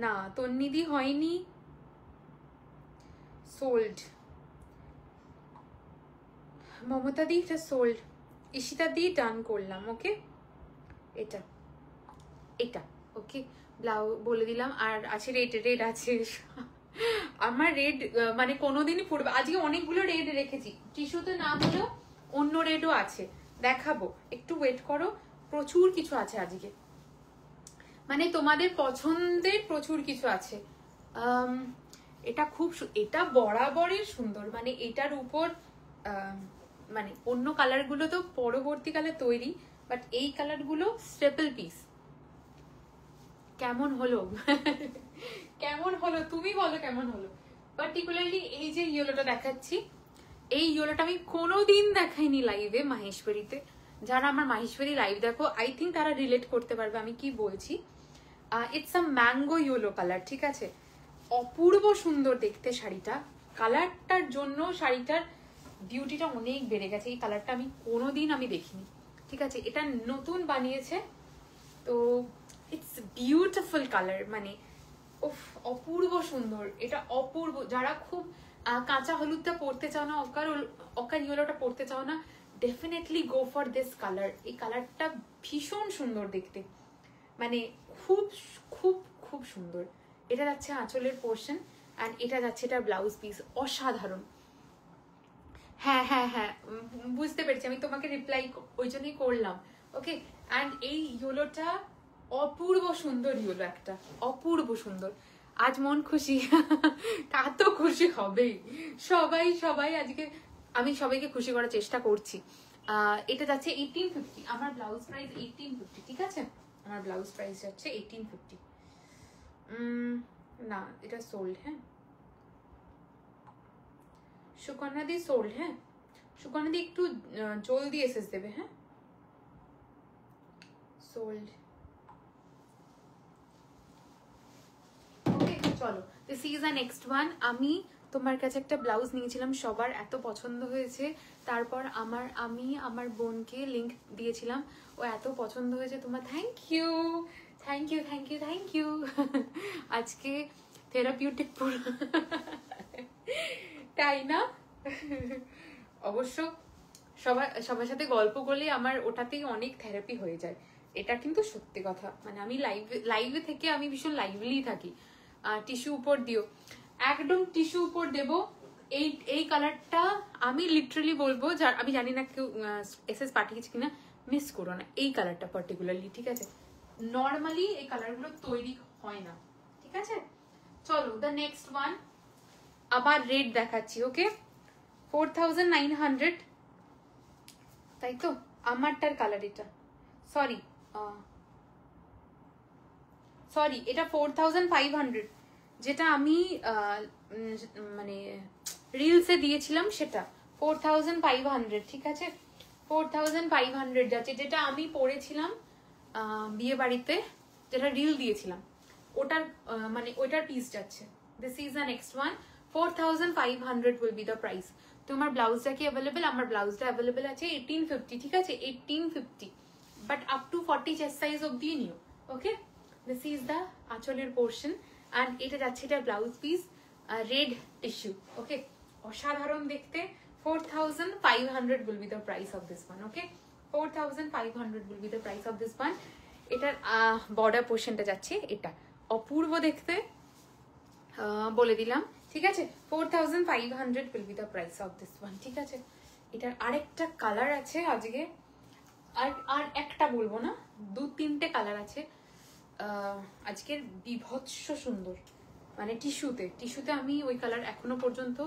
না, তন্নিদি হয়নি, সোল্ড। মমতা দি এটা সোল্ড, ঈশিতা দি ডান করলাম। ওকে, এটা এটা ওকে, ব্লাউজ বলে দিলাম। আর আছে রেড, রেড আছে আমার রেড, মানে কোনোদিনই পড়বে। আজকে অনেকগুলো রেড রেখেছি, টিস্যুতে না হলেও অন্য রেডও আছে, দেখাবো, একটু ওয়েট করো। প্রচুর কিছু আছে আজকে, মানে তোমাদের পছন্দের প্রচুর কিছু আছে। এটা খুব, এটা বরাবরই সুন্দর, মানে এটার উপর মানে অন্য কালারগুলো তো পরবর্তীকালে তৈরি, বাট এই কালারগুলো স্টেপল পিস। কেমন হলো? কেমন হলো তুমি বলো, কেমন হলো? পার্টিকুলারলি এই যে ইয়েলোটা দেখাচ্ছি, এই ইয়েলোটা আমি কোনোদিন দেখাইনি লাইভে মাহেশ্বরীতে। যারা আমার মাহেশ্বরী লাইভ দেখো, আই থিঙ্ক তারা রিলেট করতে পারবে আমি কি বলছি। It's a mango yellow colour, ঠিক আছে? অপূর্ব সুন্দর দেখতে শাড়িটা, কালারটার জন্য শাড়িটার বিউটিটা অনেক বেড়ে গেছে। এই কালারটা আমি কোনোদিন দেখিনি, ঠিক আছে? এটা নতুন বানিয়েছে, তো ইটস বিউটিফুল কালার, মানে অপূর্ব সুন্দর, এটা অপূর্ব। যারা খুব কাঁচা হলুদটা পরতে চাও না, অকার ইয়েলোটা পরতে চাও না, definitely go for this colour. এই কালারটা ভীষণ সুন্দর দেখতে, মানে খুব খুব খুব সুন্দর। এটা যাচ্ছে আঁচলের পোর্শন, অ্যান্ড এটা যাচ্ছে এটা ব্লাউজ পিস, অসাধারণ। হ্যাঁ হ্যাঁ হ্যাঁ, বুঝতে পেরেছি, আমি তোমাকে রিপ্লাই ওই জন্যই করলাম। ওকে, অ্যান্ড এই ইয়েলোটা অপূর্ব সুন্দর ইয়েলো, একটা অপূর্ব সুন্দর। আজ মন খুশি, তা তো খুশি হবেই সবাই, সবাই আজকে আমি সবাইকে খুশি করার চেষ্টা করছি। এটা যাচ্ছে 1850, আমার ব্লাউজ প্রাইস 1850, ঠিক আছে? আমার ব্লাউজ প্রাইস যাচ্ছে 1850। না, এটা সোল্ড। হ্যাঁ, সুকন্যা দি সোল্ড। হ্যাঁ, সুকন্যা দি একটু জলদি এসএস দেবে। হ্যাঁ, সোল্ড। ওকে, চলো, this is the next one. আমি তোমার কাছে একটা ব্লাউজ নিয়েছিলাম, সবার এত পছন্দ হয়েছে, তারপর আমি আমার বোনকে লিংক দিয়েছিলাম, ও এত পছন্দ হয়েছে তোমার। Thank you, thank you thank you thank you. আজকে থেরাপিউটিক পুরো, তাই না? অবশ্য সবার সাথে গল্প করলে আমার ওটাতেই অনেক থেরাপি হয়ে যায়, এটা কিন্তু সত্যি কথা। মানে আমি লাইভে থেকে আমি ভীষণ লাইভলি থাকি। টিস্যু উপর দিও, একদম টিস্যু উপর দেবো। এই কালারটা আমি লিটারালি বলবো, যার আমি জানি না কেউ এসএস পাঠিয়েছে কিনা, মিস করো না এই কালারটা পার্টিকুলারলি, ঠিক আছে? নর্মালি এই কালারগুলো তৈরি হয় না, ঠিক আছে? চলো দ্য নেক্সট ওয়ান, আবার রেড দেখাচ্ছি। ওকে, 4900, তাই তো? আমারটার কালার এটা, সরি এটা 4500, যেটা আমি মানে রিলসে দিয়েছিলাম সেটা 4500, ঠিক আছে? 4500 যাচ্ছে, যেটা আমি পরেছিলাম বিয়ে বাড়িতে, যেটা রিল দিয়েছিলাম ওটার মানে ওইটার পিস যাচ্ছে। This is the next one, 4500 will be the price. তোমার ব্লাউজটা কি অ্যাভেলেবেল? আমার ব্লাউজটা অ্যাভেলেবেল আছে 1850, ঠিক আছে? 1850, but up to 40 chest size অব্দি নিও। ওকে, দিস ইজ দ্য আঁচলের পোর্শন, অ্যান্ড এটা যাচ্ছে এটা ব্লাউজ পিস, রেড টিস্যু। ওকে, অসাধারণ দেখতে। 4500 will be the price of this one. Okay, 4500 will be the price of this one. এটার বর্ডার পোর্শনটা যাচ্ছে এটা, অপূর্ব দেখতে, বলে দিলাম, ঠিক আছে? 4500 will be the price of this one, ঠিক আছে? এটার আরেকটা কালার আছে আজকে, আর একটা বলবো না, 2-3টে কালার আছে আজকের, বিভৎস সুন্দর। মানে টিস্যুতে আমি ওই কালার এখনো পর্যন্ত,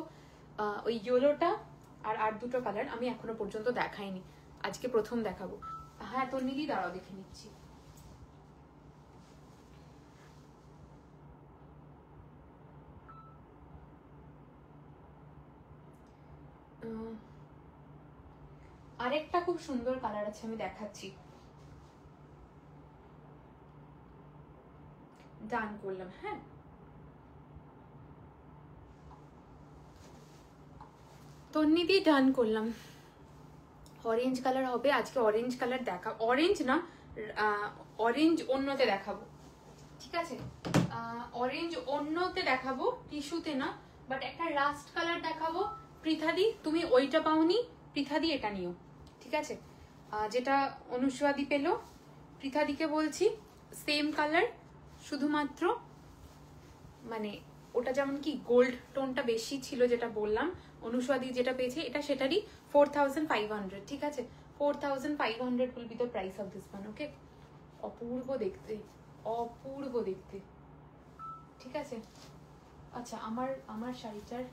ওই ইয়েলোটা আর দুটো কালার আমি এখনো পর্যন্ত দেখাইনি, আজকে প্রথম দেখাবো। হ্যাঁ তোর নিদি, দাঁড়াও দেখে নিচ্ছি। আরেকটা খুব সুন্দর কালার আছে, আমি দেখাচ্ছি। ডান করলাম, হ্যাঁ তন্নিদি ডান করলাম। অরেঞ্জ কালার হবে আজকে, অরেঞ্জ কালার দেখা, অরেঞ্জ না, অরেঞ্জ অন্যতে দেখাবো, ঠিক আছে? অরেঞ্জ অন্যতে দেখাবো, টিস্যুতে না, বাট একটা লাস্ট কালার দেখাবো। পৃথাদি তুমি ওইটা পাওনি, পৃথাদি এটা নিও, ঠিক আছে? যেটা অনুস্বাদি পেলো, পৃথাদিকে বলছি সেম কালার, শুধুমাত্র মানে ওটা যেমন কি গোল্ড টোনটা বেশি ছিল, যেটা বললাম, অনুস্বাদি যেটা পেয়েছে এটা সেটারই 4500, ঠিক আছে? 4500 will be the price of this one. ওকে, অপূর্ব দেখতে, অপূর্ব দেখতে, ঠিক আছে? আচ্ছা, আমার শাড়িটার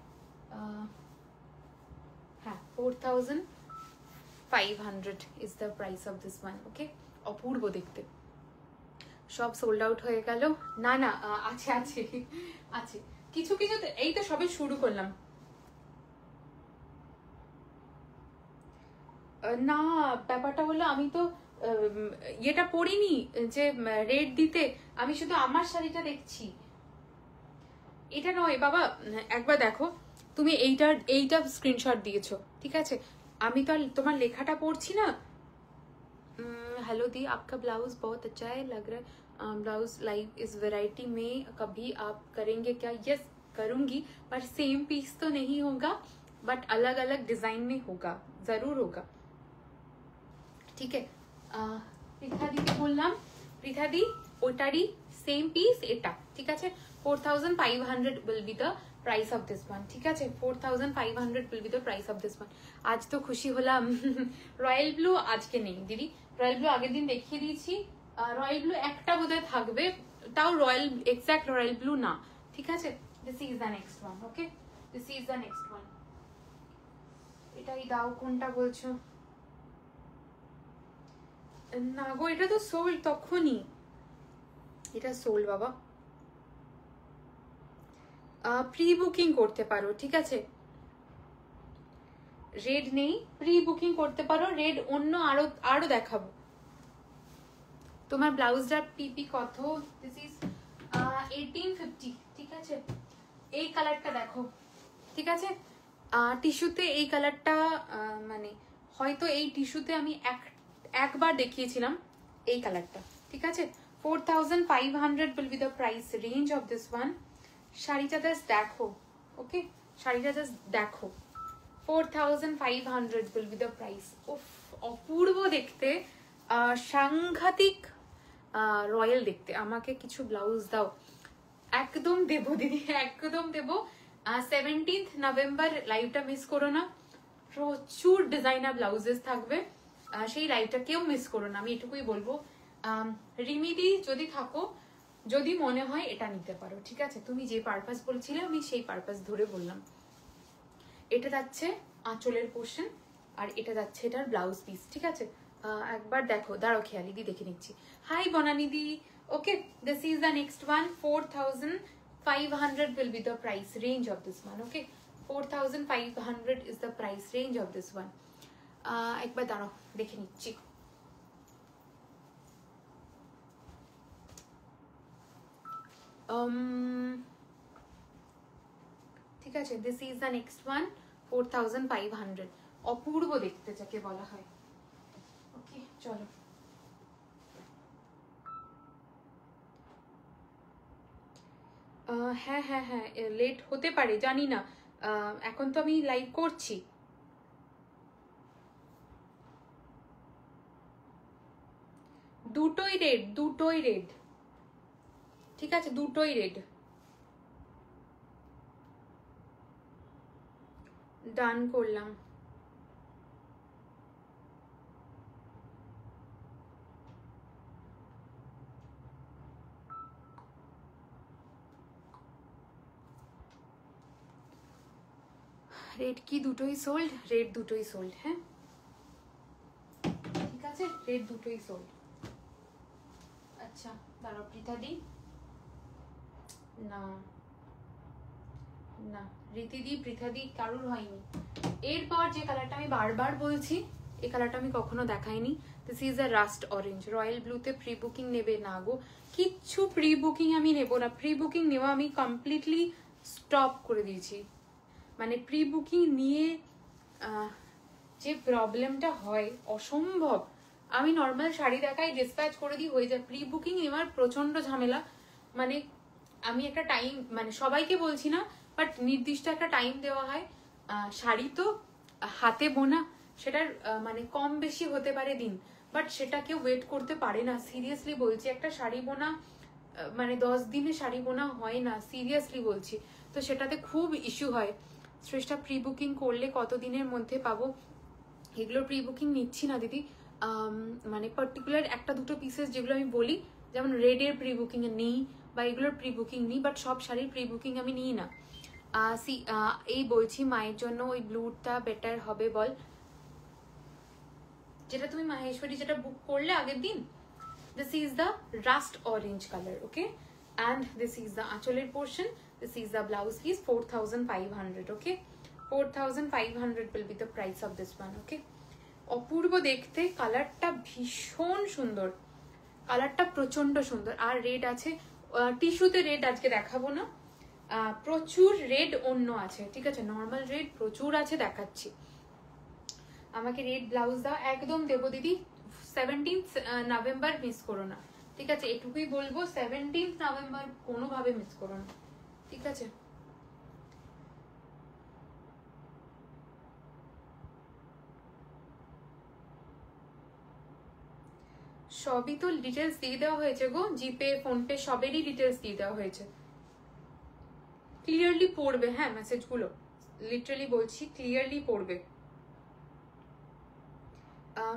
হ্যাঁ 4500 is the price of this one. ওকে, অপূর্ব দেখতে। সব সোল্ড আউট হয়ে গেল? না না, আছে আছে আছে কিছু কিছু, এই তো সবে শুরু করলাম। না, ব্যাপারটা হলো আমি তো এটা পড়িনি যে রেট দিতে, আমি শুধু আমার শাড়িটা দেখছি। এটা নয় বাবা, একবার দেখো তুমি, এইটা স্ক্রিনশট দিয়েছো, ঠিক আছে? আমি তো তোমার লেখাটা পড়ছি না। हेलो दी, आपका ब्लाउज बहुत अच्छा है लग रहा है, ब्लाउज लाइव इस वैरायटी में कभी आप करेंगे क्या? यस करूंगी, पर सेम पीस तो नहीं होगा, बट अलग अलग डिजाइन में होगा, जरूर होगा, ठीक है? পৃথা দিকে বললাম, পৃথা দি ওটারই সেম পিস এটা, ঠিক আছে? 4500 will be the price of this one, ঠিক আছে? 4500 will be the price of this one. আজ তো খুশি হলাম। রয়্যাল ব্লু আজকে নেই দিদি, রয়্যাল ব্লু আগের দিন দেখিয়ে দিয়েছি। রয়্যাল ব্লু একটা বোধহয় থাকবে, তাও রয়্যাল এক্সাক্ট রয়্যাল ব্লু না, ঠিক আছে? This is the next one. Okay, this is the next one. এটাই দাও, কোনটা বলছো? না গো, এটা তো সোল্ড তখনই, এটা সোল্ড বাবা। প্রি বুকিং করতে পারো, ঠিক আছে? রেড নেই, প্রি বুকিং করতে পারো, রেড অন্য আরো দেখাবো। তোমার ব্লাউজটার পিপি কত? দিস ইজ 1850, ঠিক আছে? এই কালারটা দেখো, ঠিক আছে? টিস্যুতে এই কালারটা, মানে হয়তো এই টিস্যুতে আমি একবার দেখিয়েছিলাম এই কালারটা, ঠিক আছে? 4,500 will be the price range of this one. শাড়িটা জাস্ট দেখো, ওকে, শাড়িটা জাস্ট দেখো। 4,500 will be the price. উফ, অপূর্ব দেখতে, সাংঘাতিক রয়্যাল দেখতে। আমাকে কিছু ব্লাউজ দাও। একদম দেবো দিদি, একদম দেবো। 17th নভেম্বর লাইভটা মিস করো না, প্রচুর ডিজাইনার ব্লাউজেস থাকবে, সেই লাইভটা কেউ মিস করো না, আমি এটুকুই বলবো। রিমিডি যদি থাকো, যদি মনে হয় এটা নিতে পারো, ঠিক আছে? তুমি যে পারপাস বলছিলে আমি সেই পারপাস ধরে বললাম। এটা যাচ্ছে আঁচলের পোর্শন, আর এটা যাচ্ছে এটার ব্লাউজ পিস, ঠিক আছে? একবার দেখো, দাঁড়াও খেয়ালি দি দেখে নিচ্ছি। হাই বনানিদি, okay, this is the next one. 4,500 will be the price range of this one, okay? 4,500 is the price range of this one. একবার দাঁড়াও দেখে নিচ্ছি। ঠিক আছে, this is the next one. 4,500, অপূর্ব দেখতে যাকে বলা হয়। ওকে, চলো। হ্যাঁ হ্যাঁ হ্যাঁ, লেট হতে পারে, জানি না, এখন তো আমি লাইভ করছি। দুটোই রেড, দুটোই রেড, ঠিক আছে? দুটোই রেড। ডান করলাম। রেড কি দুটোই সোল্ড? রেড দুটোই সোল্ড, হ্যাঁ ঠিক আছে, রেড দুটোই সোল্ড। আচ্ছা দাঁড়াও প্রীতা দি, না না রীতিদি পৃথাদি কারুর হয়নি। এরপর যে কালারটা আমি বারবার বলছি, এই কালারটা আমি কখনো দেখাইনি। This is a rust orange. Royal ব্লুতে প্রি বুকিং নেবে না গো, কিচ্ছু প্রি বুকিং আমি নেব না। প্রি বুকিং নেওয়া আমি কমপ্লিটলি স্টপ করে দিয়েছি। মানে প্রি বুকিং নিয়ে যে প্রবলেমটা হয় অসম্ভব। আমি নর্মাল শাড়ি দেখাই, ডিসপ্যাচ করে দিই, হয়ে যায়। প্রি বুকিং নেওয়ার প্রচন্ড ঝামেলা। মানে আমি একটা টাইম, মানে সবাইকে বলছি না, বাট নির্দিষ্ট একটা টাইম দেওয়া হয়। শাড়ি তো হাতে বোনা, সেটার মানে কম বেশি হতে পারে দিন, বাট সেটা কেউ ওয়েট করতে পারে না। সিরিয়াসলি বলছি, একটা শাড়ি বোনা মানে 10 দিনে শাড়ি বোনা হয় না, সিরিয়াসলি বলছি। তো সেটাতে খুব ইস্যু হয়। শ্রেষ্ঠা প্রি বুকিং করলে কত দিনের মধ্যে পাবো? এগুলো প্রি বুকিং নিচ্ছি না দিদি। মানে পার্টিকুলার একটা দুটো পিসেস যেগুলো আমি বলি, যেমন রেডের প্রি বুকিং নিই বা এগুলোর প্রি বুকিং নিই, বাট সব শাড়ির প্রি বুকিং আমি নিই না। এই বলছি মায়ের জন্য ওই ব্লুটা বেটার হবে বল, যেটা তুমি মাহেশ্বরী যেটা বুক করলে আগের দিন। This is the rust orange colour, okay, and this is the আঁচলের portion, this is the blouse piece. 4,500, okay, 4,500 will be the price of this one, okay? অপূর্ব দেখতে, কালারটা ভীষণ সুন্দর, কালারটা প্রচন্ড সুন্দর। আর রেড আছে টিস্যুতে, রেড আজকে দেখাবো না, প্রচুর রেড অন্য আছে, ঠিক আছে? নর্মাল রেড প্রচুর আছে, দেখাচ্ছি। আমাকে রেড ব্লাউজ দাও, একদম দেবো দিদি। 17th নভেম্বর মিস করো না, ঠিক আছে? এটুকুই বলবো, 17th নভেম্বর কোনোভাবে মিস করো না, ঠিক আছে? সবই তো ডিটেলস দিয়ে দেওয়া হয়েছে গো, জিপে ফোনপে সবেরই ডিটেলস দিয়ে দেওয়া হয়েছে। ক্লিয়ারলি পড়বে, হ্যাঁ মেসেজগুলো, লিটারালি বলছি ক্লিয়ারলি পড়বে।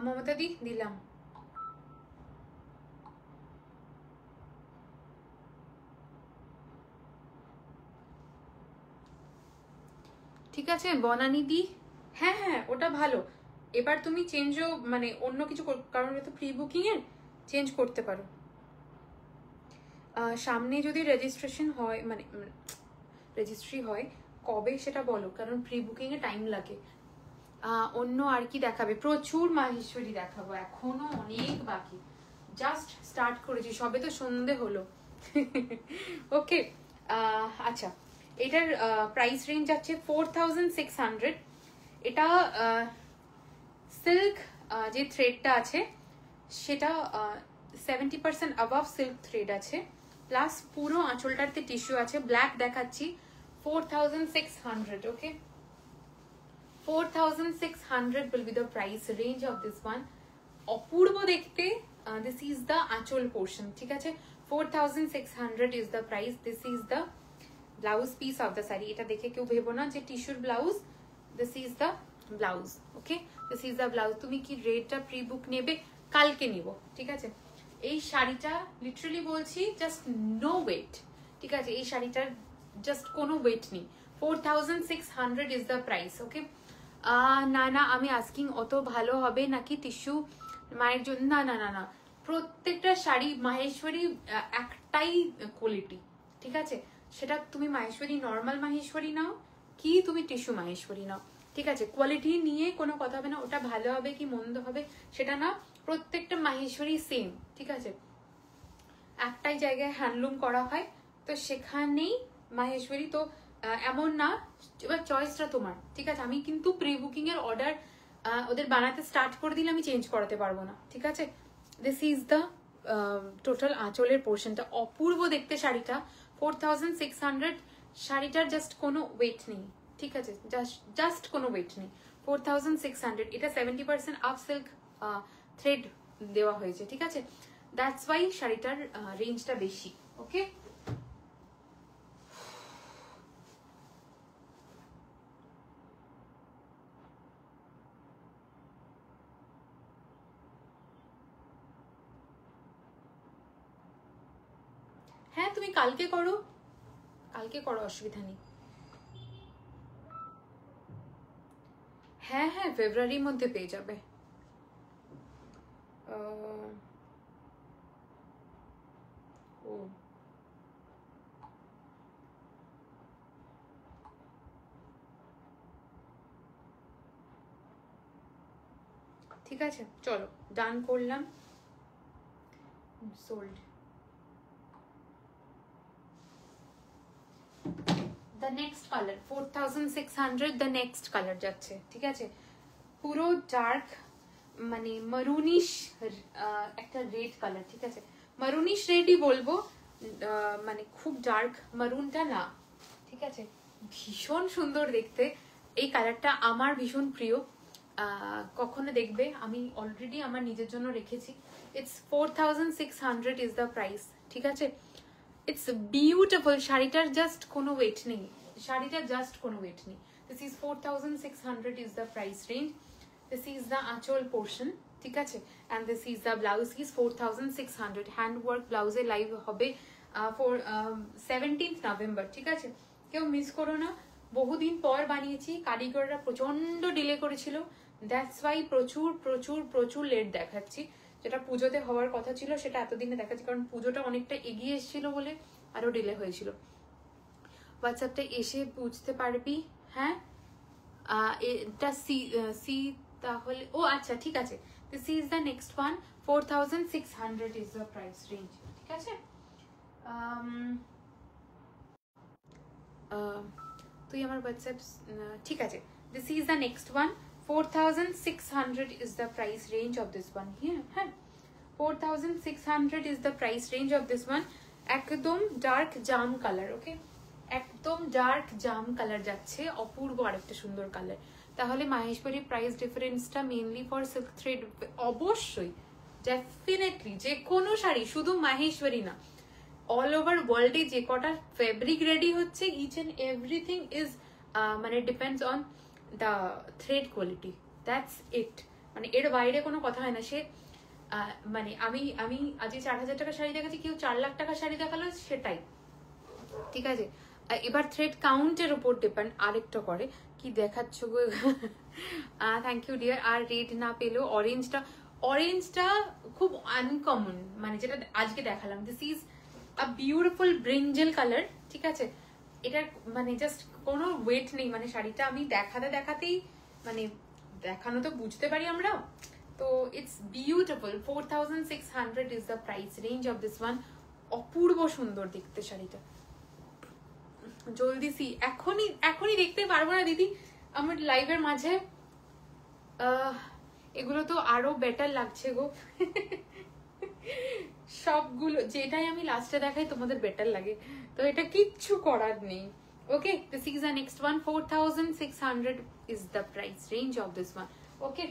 মমতা দি দিলাম। ঠিক আছে বনানি দি, হ্যাঁ হ্যাঁ ওটা ভালো। এবার তুমি চেঞ্জও, মানে অন্য কিছু, কারণ এটা প্রি বুকিং এর, চেঞ্জ করতে পারো। সামনে যদি রেজিস্ট্রেশন হয়, মানে রেজিস্ট্রি হয় কবে সেটা বলো, কারণ প্রি বুকিং এ টাইম লাগে। অন্য আর কি দেখাবে? প্রচুর মাহেশ্বরী দেখাবো, এখনো অনেক বাকি, জাস্ট স্টার্ট করেছি, সবে তো সন্ধে হলো। ওকে, আচ্ছা এটার প্রাইস রেঞ্জ আছে 4,600। এটা সিল্ক যে থ্রেডটা আছে সেটা 70% অ্যাবাভ সিল্ক থ্রেড আছে, প্লাস পুরো আঁচলটাতে টিস্যু আছে। ব্ল্যাক দেখাচ্ছি 4600, ওকে 4600 will be the price range of this one. অপূর্ব দেখতে। This is the আঁচল portion, ঠিক আছে। 4600 is the price. This is the blouse piece of the saree. এটা দেখে কেউ ভেবো না যে টিস্যুর blouse. This is the blouse, okay? This is the blouse. তুমি কি রেটটা প্রি বুক নেবে? কালকে নিব, ঠিক আছে। এই শাড়িটা লিটারালি বলছি জাস্ট নো ওয়েট, ঠিক আছে। এই শাড়িটার জাস্ট কোনো ওয়েট নেই। 4600 is the price, okay? না না, আমি আস্কিং অত ভালো হবে নাকি টিস্যু মায়ের জন্য? না না না না, প্রত্যেকটা শাড়ি মাহেশ্বরী একটাই কোয়ালিটি, ঠিক আছে। সেটা তুমি মাহেশ্বরী নর্মাল মাহেশ্বরী নাও কি তুমি টিস্যু মাহেশ্বরী নাও, ঠিক আছে। কোয়ালিটি নিয়ে কোনো কথা হবে না, ওটা ভালো হবে কি মন্দ হবে সেটা না, প্রত্যেকটা মাহেশ্বরী সেম, ঠিক আছে। একটাই জায়গায় হ্যান্ডলুম করা হয়, তো সেখানেই মাহেশ্বরী। তো এমন না, এবার চয়েসটা তোমার, ঠিক আছে। আমি কিন্তু প্রি বুকিং এর অর্ডার ওদের বানাতে স্টার্ট করে দিলে আমি চেঞ্জ করাতে পারবো না, ঠিক আছে। দিস ইজ দ্য টোটাল আঁচলের পোর্শনটা। অপূর্ব দেখতে শাড়িটা। 4600 শাড়িটার জাস্ট কোনো ওয়েট নেই, ঠিক আছে। জাস্ট কোনো ওয়েট নেই। 4600, এটা 70% আপ সিল্ক থ্রেড দেওয়া হয়েছে, ঠিক আছে। দ্যাটস ওয়াই শাড়িটার রেঞ্জটা বেশি, ওকে। হ্যাঁ তুমি কালকে করো, কালকে করো, অসুবিধা নেই। হ্যাঁ হ্যাঁ, ফেব্রুয়ারির মধ্যে পেয়ে যাবে। ও ঠিক আছে, চলো ডান করলাম, sold. The next colour 4600, the next colour যাচ্ছে, ঠিক আছে। পুরো ডার্ক মানে মারুনিশ একটা রেড কালার, ঠিক আছে। মারুনিশ রেডই বলবো, মানে খুব ডার্ক মারুনটা না, ঠিক আছে। ভীষণ সুন্দর দেখতে এই কালারটা, আমার ভীষণ প্রিয়। কখনো দেখবে, আমি অলরেডি আমার নিজের জন্য রেখেছি। ইটস 4600 ইজ দ্য প্রাইস, ঠিক আছে। It's beautiful. শাড়িটার জাস্ট কোনো ওয়েট নেই, শাড়িটার জাস্ট কোনো ওয়েট নেই। This is 4600 is the price range. This is the anchal portion, ঠিক আছে। And this is the blouse is 4600। Hand work ব্লাউজে লাইভ হবে 17th নভেম্বর, ঠিক আছে। কেউ মিস করো না, বহুদিন পর বানিয়েছি, কারিগররা প্রচন্ড ডিলে করেছিল, দ্যাটস ওয়াই প্রচুর প্রচুর প্রচুর লেট দেখাচ্ছি। যেটা পুজোতে হওয়ার কথা ছিল সেটা এতদিনে দেখাচ্ছি, কারণ পুজোটা অনেকটা এগিয়ে এসেছিল বলে আরো ডিলে হয়েছিল। হোয়াটসঅ্যাপটা এসে বুঝতে পারবি। হ্যাঁ এটা সি তাহলে, ও আচ্ছা ঠিক আছে। This is the next one, 4600 is the price range, ঠিক আছে। তুই আমার হোয়াটসঅ্যাপ, ঠিক আছে। This is the next one, 4600 is the price range of this one here. হ্যাঁ 4600 is the price range of this one. একদম ডার্ক জাম কালার, ওকে, একদম ডার্ক জাম কালার যাচ্ছে, অপূর্ব আরেকটা সুন্দর কালার। তাহলে মাহেশ্বরী প্রাইস ডিফারেন্সটা মেইনলি ফর সিল্ক থ্রেড, অবশ্যই ডেফিনেটলি যে কোনো শাড়ি, শুধু মাহেশ্বরী না, অল ওভার ওয়ার্ল্ডে যে কটা ফেব্রিক রেডি হচ্ছে, ইচ এন্ড এভরিথিং ইজ মানে depends on the thread quality, that's it. মানে এর বাইরে কোনো কথা হয় না। সে মানে আমি আজকে 4000 টাকা শাড়ি দেখাচ্ছি, কেউ 4 লাখ টাকা শাড়ি দেখালো, সেটাই, ঠিক আছে। এবার থ্রেড কাউন্টের উপর ডিপেন্ড আরেকটা করে, কি দেখাচ্ছ গো। Thank you dear. আর রেড না পেলেও অরেঞ্জটা খুব আনকমন, মানে যেটা আজকে দেখালাম, this is a beautiful brinjal colour, ঠিক আছে। এটার মানে জাস্ট কোনো ওয়েট নেই, মানে শাড়িটা আমি দেখাতেই মানে দেখানো তো বুঝতে পারি আমরা, তো it's beautiful. 4600 is the price range of this one. অপূর্ব সুন্দর দেখতে শাড়িটা। জলদি সি, এখনই দেখতে পারবো না দিদি আমার লাইভের মাঝে, এগুলো তো আরো বেটার লাগছে গো। সবগুলো যেটাই আমি লাস্টে দেখাই তোমাদের বেটার লাগে, তো এটা কিচ্ছু করার নেই। Okay, this is the next one. 4600 is the price range of this one. Okay,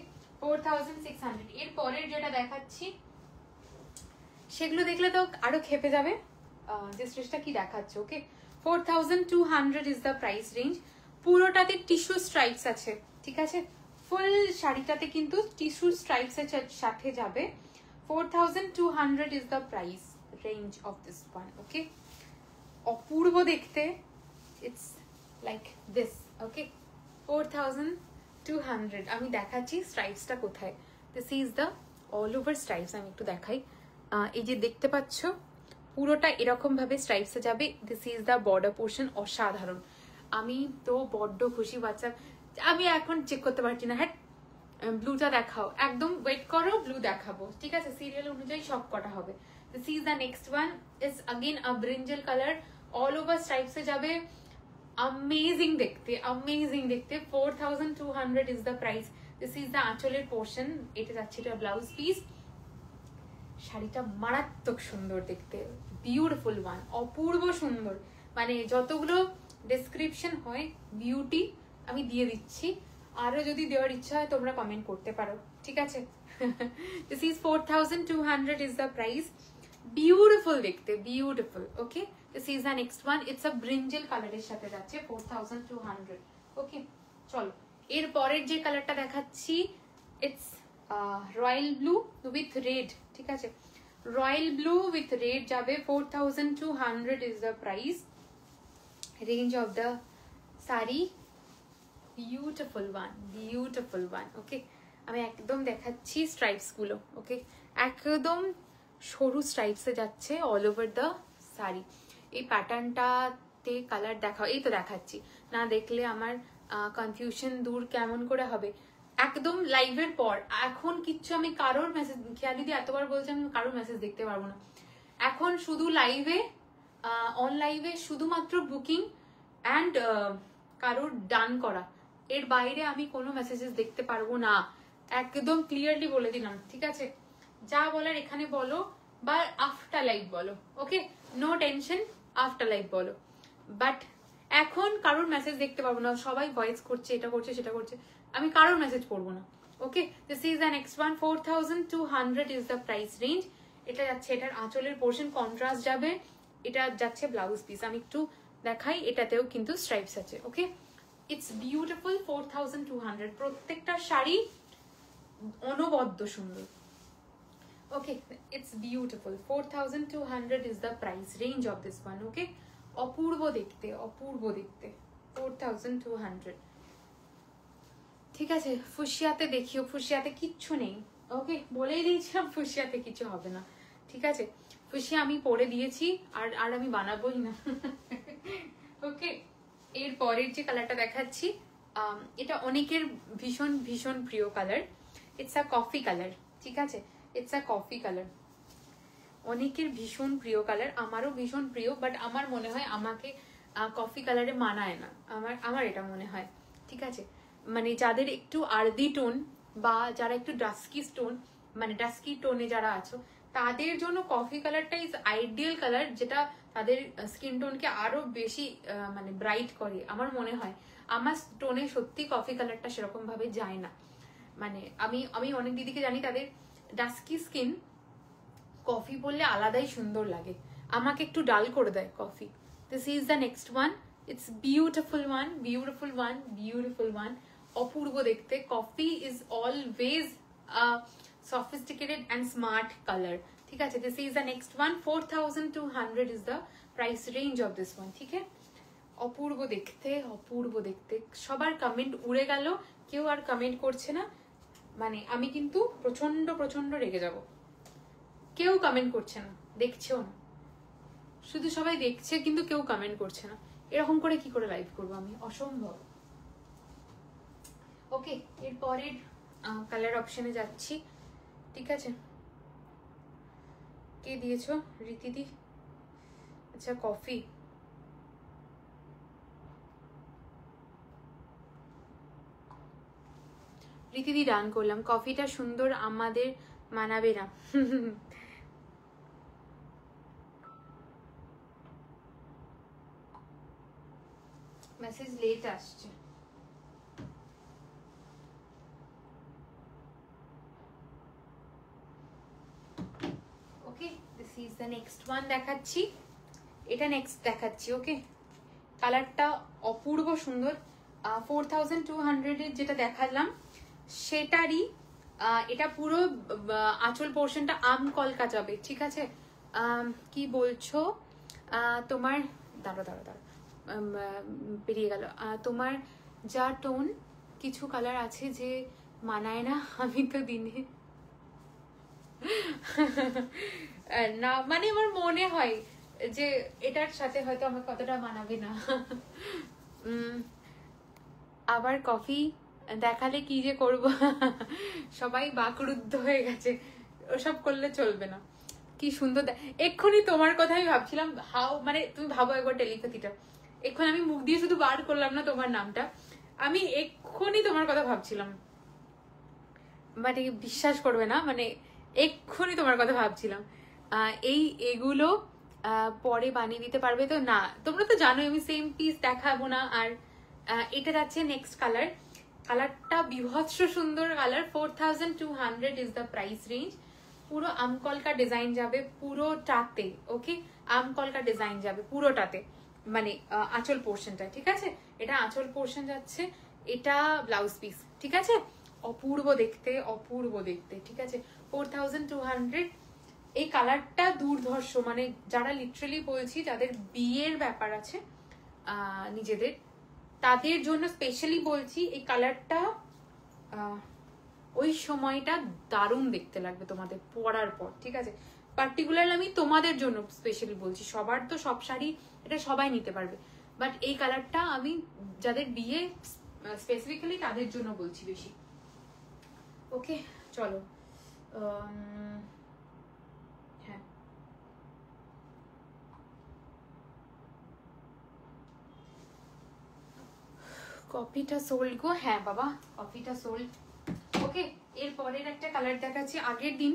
4600। এর পরের যেটা দেখাচ্ছি সেগুলো দেখলে তো আরো খেপে যাবে যে শ্রেষ্ঠা কি দেখাচ্ছে। Okay, 4200 is the price range. পুরোটাতে টিস্যু স্ট্রাইপস আছে, ঠিক আছে? ফুল শাড়িটাতে কিন্তু টিস্যু স্ট্রাইপস এর সাথে যাবে। 4200 is the price range of this one. Okay, অপূর্ব দেখতে, ইটস লাইক দিস। ওকে, 4200। আমি দেখাচ্ছি স্ট্রাইপসটা কোথায়। This is the all over stripes. আমি একটু দেখাই, এই যে দেখতে পাচ্ছ পুরোটা এরকম ভাবে স্ট্রাইপসে যাবে। This is the border portion. অসাধারণ, আমি তো বড্ড খুশি। বাচ্চা আমি এখন চেক করতে পারছি না। হ্যাঁ, ব্লুটা দেখাও, একদম ওয়েট করো, ব্লু দেখাবো, ঠিক আছে? সিরিয়াল অনুযায়ী সব কটা হবে। This is the next one. Is again a brinjal colour, all over স্ট্রাইপসে যাবে। অ্যামেজিং দেখতে, অ্যামেজিং দেখতে। 4200 is the price. This is the আঁচলের পোর্শন। এটা যাচ্ছে এটা ব্লাউজ পিস। শাড়িটা মারাত্মক সুন্দর দেখতে, বিউটিফুল ওয়ান, অপূর্ব সুন্দর। মানে যতগুলো ডেসক্রিপশন হয় বিউটি আমি দিয়ে দিচ্ছি, আরো যদি দেওয়ার ইচ্ছা হয় তোমরা কমেন্ট করতে পারো, ঠিক আছে? This is 4200 is the price. Beautiful দেখতে, beautiful. Okay, this is the next one. It's a brinjal কালারের সাথে যাচ্ছে 4200। ওকে, চলো এর পরের যে কালারটা দেখাচ্ছি, it's royal blue with red, ঠিক আছে? রয়্যাল ব্লু উইথ রেড যাবে। 4200 is the price range of the sari. Beautiful one, beautiful one. Okay, আমি একদম দেখাচ্ছি স্ট্রাইপস গুলো। ওকে, একদম সরু স্ট্রাইপসে যাচ্ছে অল ওভার দ্য শাড়ি। এই প্যাটার্নটাতে কালার দেখাও, এই তো দেখাচ্ছি, না দেখলে আমার কনফিউশন দূর কেমন করে হবে। একদম লাইভের পর এখন কিচ্ছু আমি কারোর মেসেজ, খেয়ালি দিয়ে এতবার বলছে আমি কারোর মেসেজ দেখতে পারবো না এখন। শুধু লাইভে, অন লাইভে শুধুমাত্র বুকিং অ্যান্ড কারোর ডান করা, এর বাইরে আমি কোনো মেসেজেস দেখতে পারবো না। একদম ক্লিয়ারলি বলে দিলাম, ঠিক আছে? যা বলার এখানে বলো, বা আফটার লাইভ বলো। ওকে, নো টেনশন, আফটার লাইভ বলো। বাট এখন কারোর মেসেজ দেখতে পারবো না, সবাই ভয়েস করছে, এটা করছে সেটা করছে, আমি কারোর মেসেজ পড়বো না। Okay, this is the next one. 4200 is the price range. এটা যাচ্ছে, এটার আঁচলের পোর্শন কন্ট্রাস্ট যাবে, এটা যাচ্ছে ব্লাউজ পিস। আমি একটু দেখাই, এটাতেও কিন্তু স্ট্রাইপস আছে। ওকে, ইটস বিউটিফুল। 4200, প্রত্যেকটা শাড়ি অনবদ্য সুন্দর। Okay, it's beautiful. 4200 is the price range of this one. Okay, অপূর্ব দেখতে, অপূর্ব দেখতে। 4200, ঠিক আছে? ফুসিয়াতে দেখিও, ফুসিয়াতে কিচ্ছু নেই। ওকে, বলেই দিয়েছিলাম ফুসিয়াতে কিছু হবে না, ঠিক আছে? ফুসিয়া আমি পরে দিয়েছি, আর আর আমি বানাবোই না। ওকে, এর পরের যে কালারটা দেখাচ্ছি, এটা অনেকের ভীষণ ভীষণ প্রিয় colour. It's a coffee colour, ঠিক আছে? ইটস আ কফি কালার, অনেকের ভীষণ প্রিয় কালার, আমারও ভীষণ প্রিয়। বাট আমার মনে হয় আমাকে কফি কালারে মানায় না, আমার এটা মনে হয়, ঠিক আছে? মানে যাদের একটু আর্দি টোন বা যারা একটু ডাস্কি স্টোন, মানে ডাস্কি টোনে যারা আছো, তাদের জন্য কফি কালারটা ইজ আইডিয়াল কালার, যেটা তাদের স্কিন টোনকে আরো বেশি মানে ব্রাইট করে। আমার মনে হয় আমার টোনে সত্যি কফি কালারটা সেরকম ভাবে যায় না। মানে আমি অনেক দিদিকে জানি তাদের ডাস্কি স্কিন, কফি পরলে আলাদাই সুন্দর লাগে, আমাকে একটু ডাল করে দেয় coffee. This is the next one. It's beautiful one, beautiful one, beautiful one, অপূর্ব দেখতে। Coffee is always sophisticated and smart colour, ঠিক আছে? This is the next one. 4200 is the price range of this one, ঠিক আছে? অপূর্ব দেখতে, অপূর্ব দেখতে। সবার কমেন্ট উড়ে গেল, কেউ আর কমেন্ট করছে না, মানে আমি কিন্তু প্রচন্ড প্রচন্ড রেগে যাব। কেউ কমেন্ট করছে না, দেখছেও না, শুধু সবাই দেখছে কিন্তু কেউ কমেন্ট করছে না। এরকম করে কি করে লাইভ করবো আমি? অসম্ভব। ওকে, এরপরের কালার অপশনে যাচ্ছি, ঠিক আছে? কে দিয়েছো? রীতিদি, আচ্ছা কফি। রীতিদি ডান করলাম। কফিটা সুন্দর, আমাদের মানাবে না। মেসেজ লেট আসছে। Okay, this is the next one দেখাচ্ছি, এটা নেক্সট দেখাচ্ছি। ওকে, কালারটা অপূর্ব সুন্দর। 4200 এর যেটা দেখালাম সেটারই এটা পুরো আঁচল পোর্শনটা আম কলকা যাবে, ঠিক আছে? কি বলছো তোমার, দাঁড়ো দাঁড়ো দাঁড়ো, পেরিয়ে গেল। তোমার যা টোন, কিছু কালার আছে যে মানায় না, আমি তো দিনে না, মানে আমার মনে হয় যে এটার সাথে হয়তো আমার কতটা মানাবে না। আবার কফি দেখালে কি যে করব, সবাই বাকরুদ্ধ হয়ে গেছে, ওসব করলে চলবে না। কি সুন্দর, এক্ষুনি তোমার কথাই ভাবছিলাম। হাও, মানে তুমি ভাবো একবার টেলিপ্যাথিটা, এক্ষুনি আমি মুখ দিয়ে শুধু বার করলাম না তোমার নামটা, আমি এক্ষুনি তোমার কথা ভাবছিলাম, মানে বিশ্বাস করবে না, মানে এক্ষুনি তোমার কথা ভাবছিলাম। এগুলো পরে বানিয়ে দিতে পারবে তো? না, তোমরা তো জানো আমি সেম পিস দেখাবো না। আর এটা যাচ্ছে নেক্সট কালার, কালারটা বিভৎস সুন্দর colour. 4200 is the price range. পুরো আমকলকা ডিজাইন যাবে পুরোটাতে। ওকে, আমকলকা ডিজাইন যাবে পুরোটাতে, মানে আঁচল পোর্শনটা, ঠিক আছে? এটা আঁচল পোর্শন যাচ্ছে, এটা ব্লাউজ পিস, ঠিক আছে? অপূর্ব দেখতে, অপূর্ব দেখতে, ঠিক আছে? 4200। এই কালারটা দুর্ধর্ষ, মানে যারা লিটারালি বলছি যাদের বিয়ের ব্যাপার আছে নিজেদের, তাদের জন্য স্পেশালি বলছি এই কালারটা ওই সময়টা দারুণ দেখতে লাগবে তোমাদের পরার পর, ঠিক আছে? পার্টিকুলার আমি তোমাদের জন্য স্পেশালি বলছি, সবার তো সব শাড়ি এটা সবাই নিতে পারবে, বাট এই কালারটা আমি যাদের বিয়ে স্পেসিফিক্যালি তাদের জন্য বলছি বেশি। ওকে, চলো। হ্যাঁ, কফিটা সোল্ড গো। হ্যাঁ বাবা, কফিটা সোল্ড। ওকে, এর পরের একটা কালার দেখাচ্ছি। আগের দিন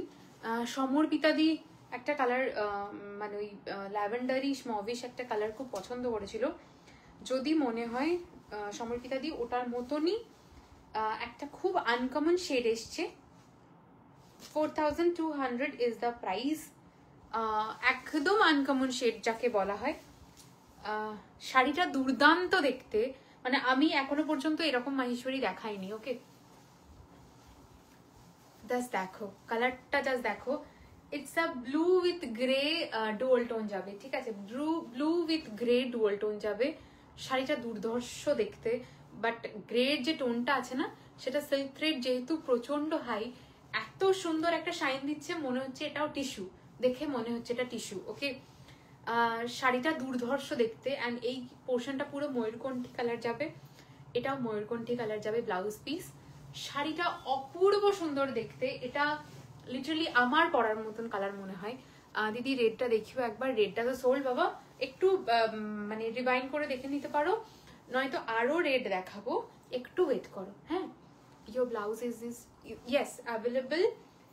সমর্পিতাদি একটা কালার, মানে ওই ল্যাভেন্ডারি মভিশ একটা কালার খুব পছন্দ করেছিল। যদি মনে হয় সমর্পিতাদি ওটার মতনই একটা খুব আনকমন শেড এসছে। 4200 ইজ দ্য প্রাইস। একদম আনকমন শেড যাকে বলা হয়। শাড়িটা দুর্দান্ত দেখতে, মানে আমি এখনো পর্যন্ত এরকম মাহেশ্বরী দেখাইনি। ওকে, জাস্ট দেখো কালারটা, জাস্ট দেখো। It's a blue with grey dual tone যাবে, ঠিক আছে? Blue with grey dual tone যাবে। শাড়িটা দুর্ধর্ষ দেখতে, বাট গ্রের যে টোনটা আছে না, সেটা সিল্ক থ্রেড যেহেতু প্রচন্ড হাই, এত সুন্দর একটা শাইন দিচ্ছে, মনে হচ্ছে এটাও টিস্যু, দেখে মনে হচ্ছে এটা টিস্যু। ওকে, শাড়িটা দুর্ধর্ষ দেখতে। অ্যান্ড এই পোর্শনটা পুরো ময়ূরকণ্ঠী কালার যাবে, এটাও ময়ূরকণ্ঠী কালার যাবে ব্লাউজ পিস। শাড়িটা অপূর্ব সুন্দর দেখতে, এটা লিটারালি আমার পরার মতন কালার মনে হয়। দিদি রেডটা দেখিও একবার, রেডটা তো সোল্ড বাবা, একটু মানে রিভাইন্ড করে দেখে নিতে পারো, নয়তো আরো রেড দেখাবো, একটু ওয়েট করো। হ্যাঁ, your blouse is this, yes, available.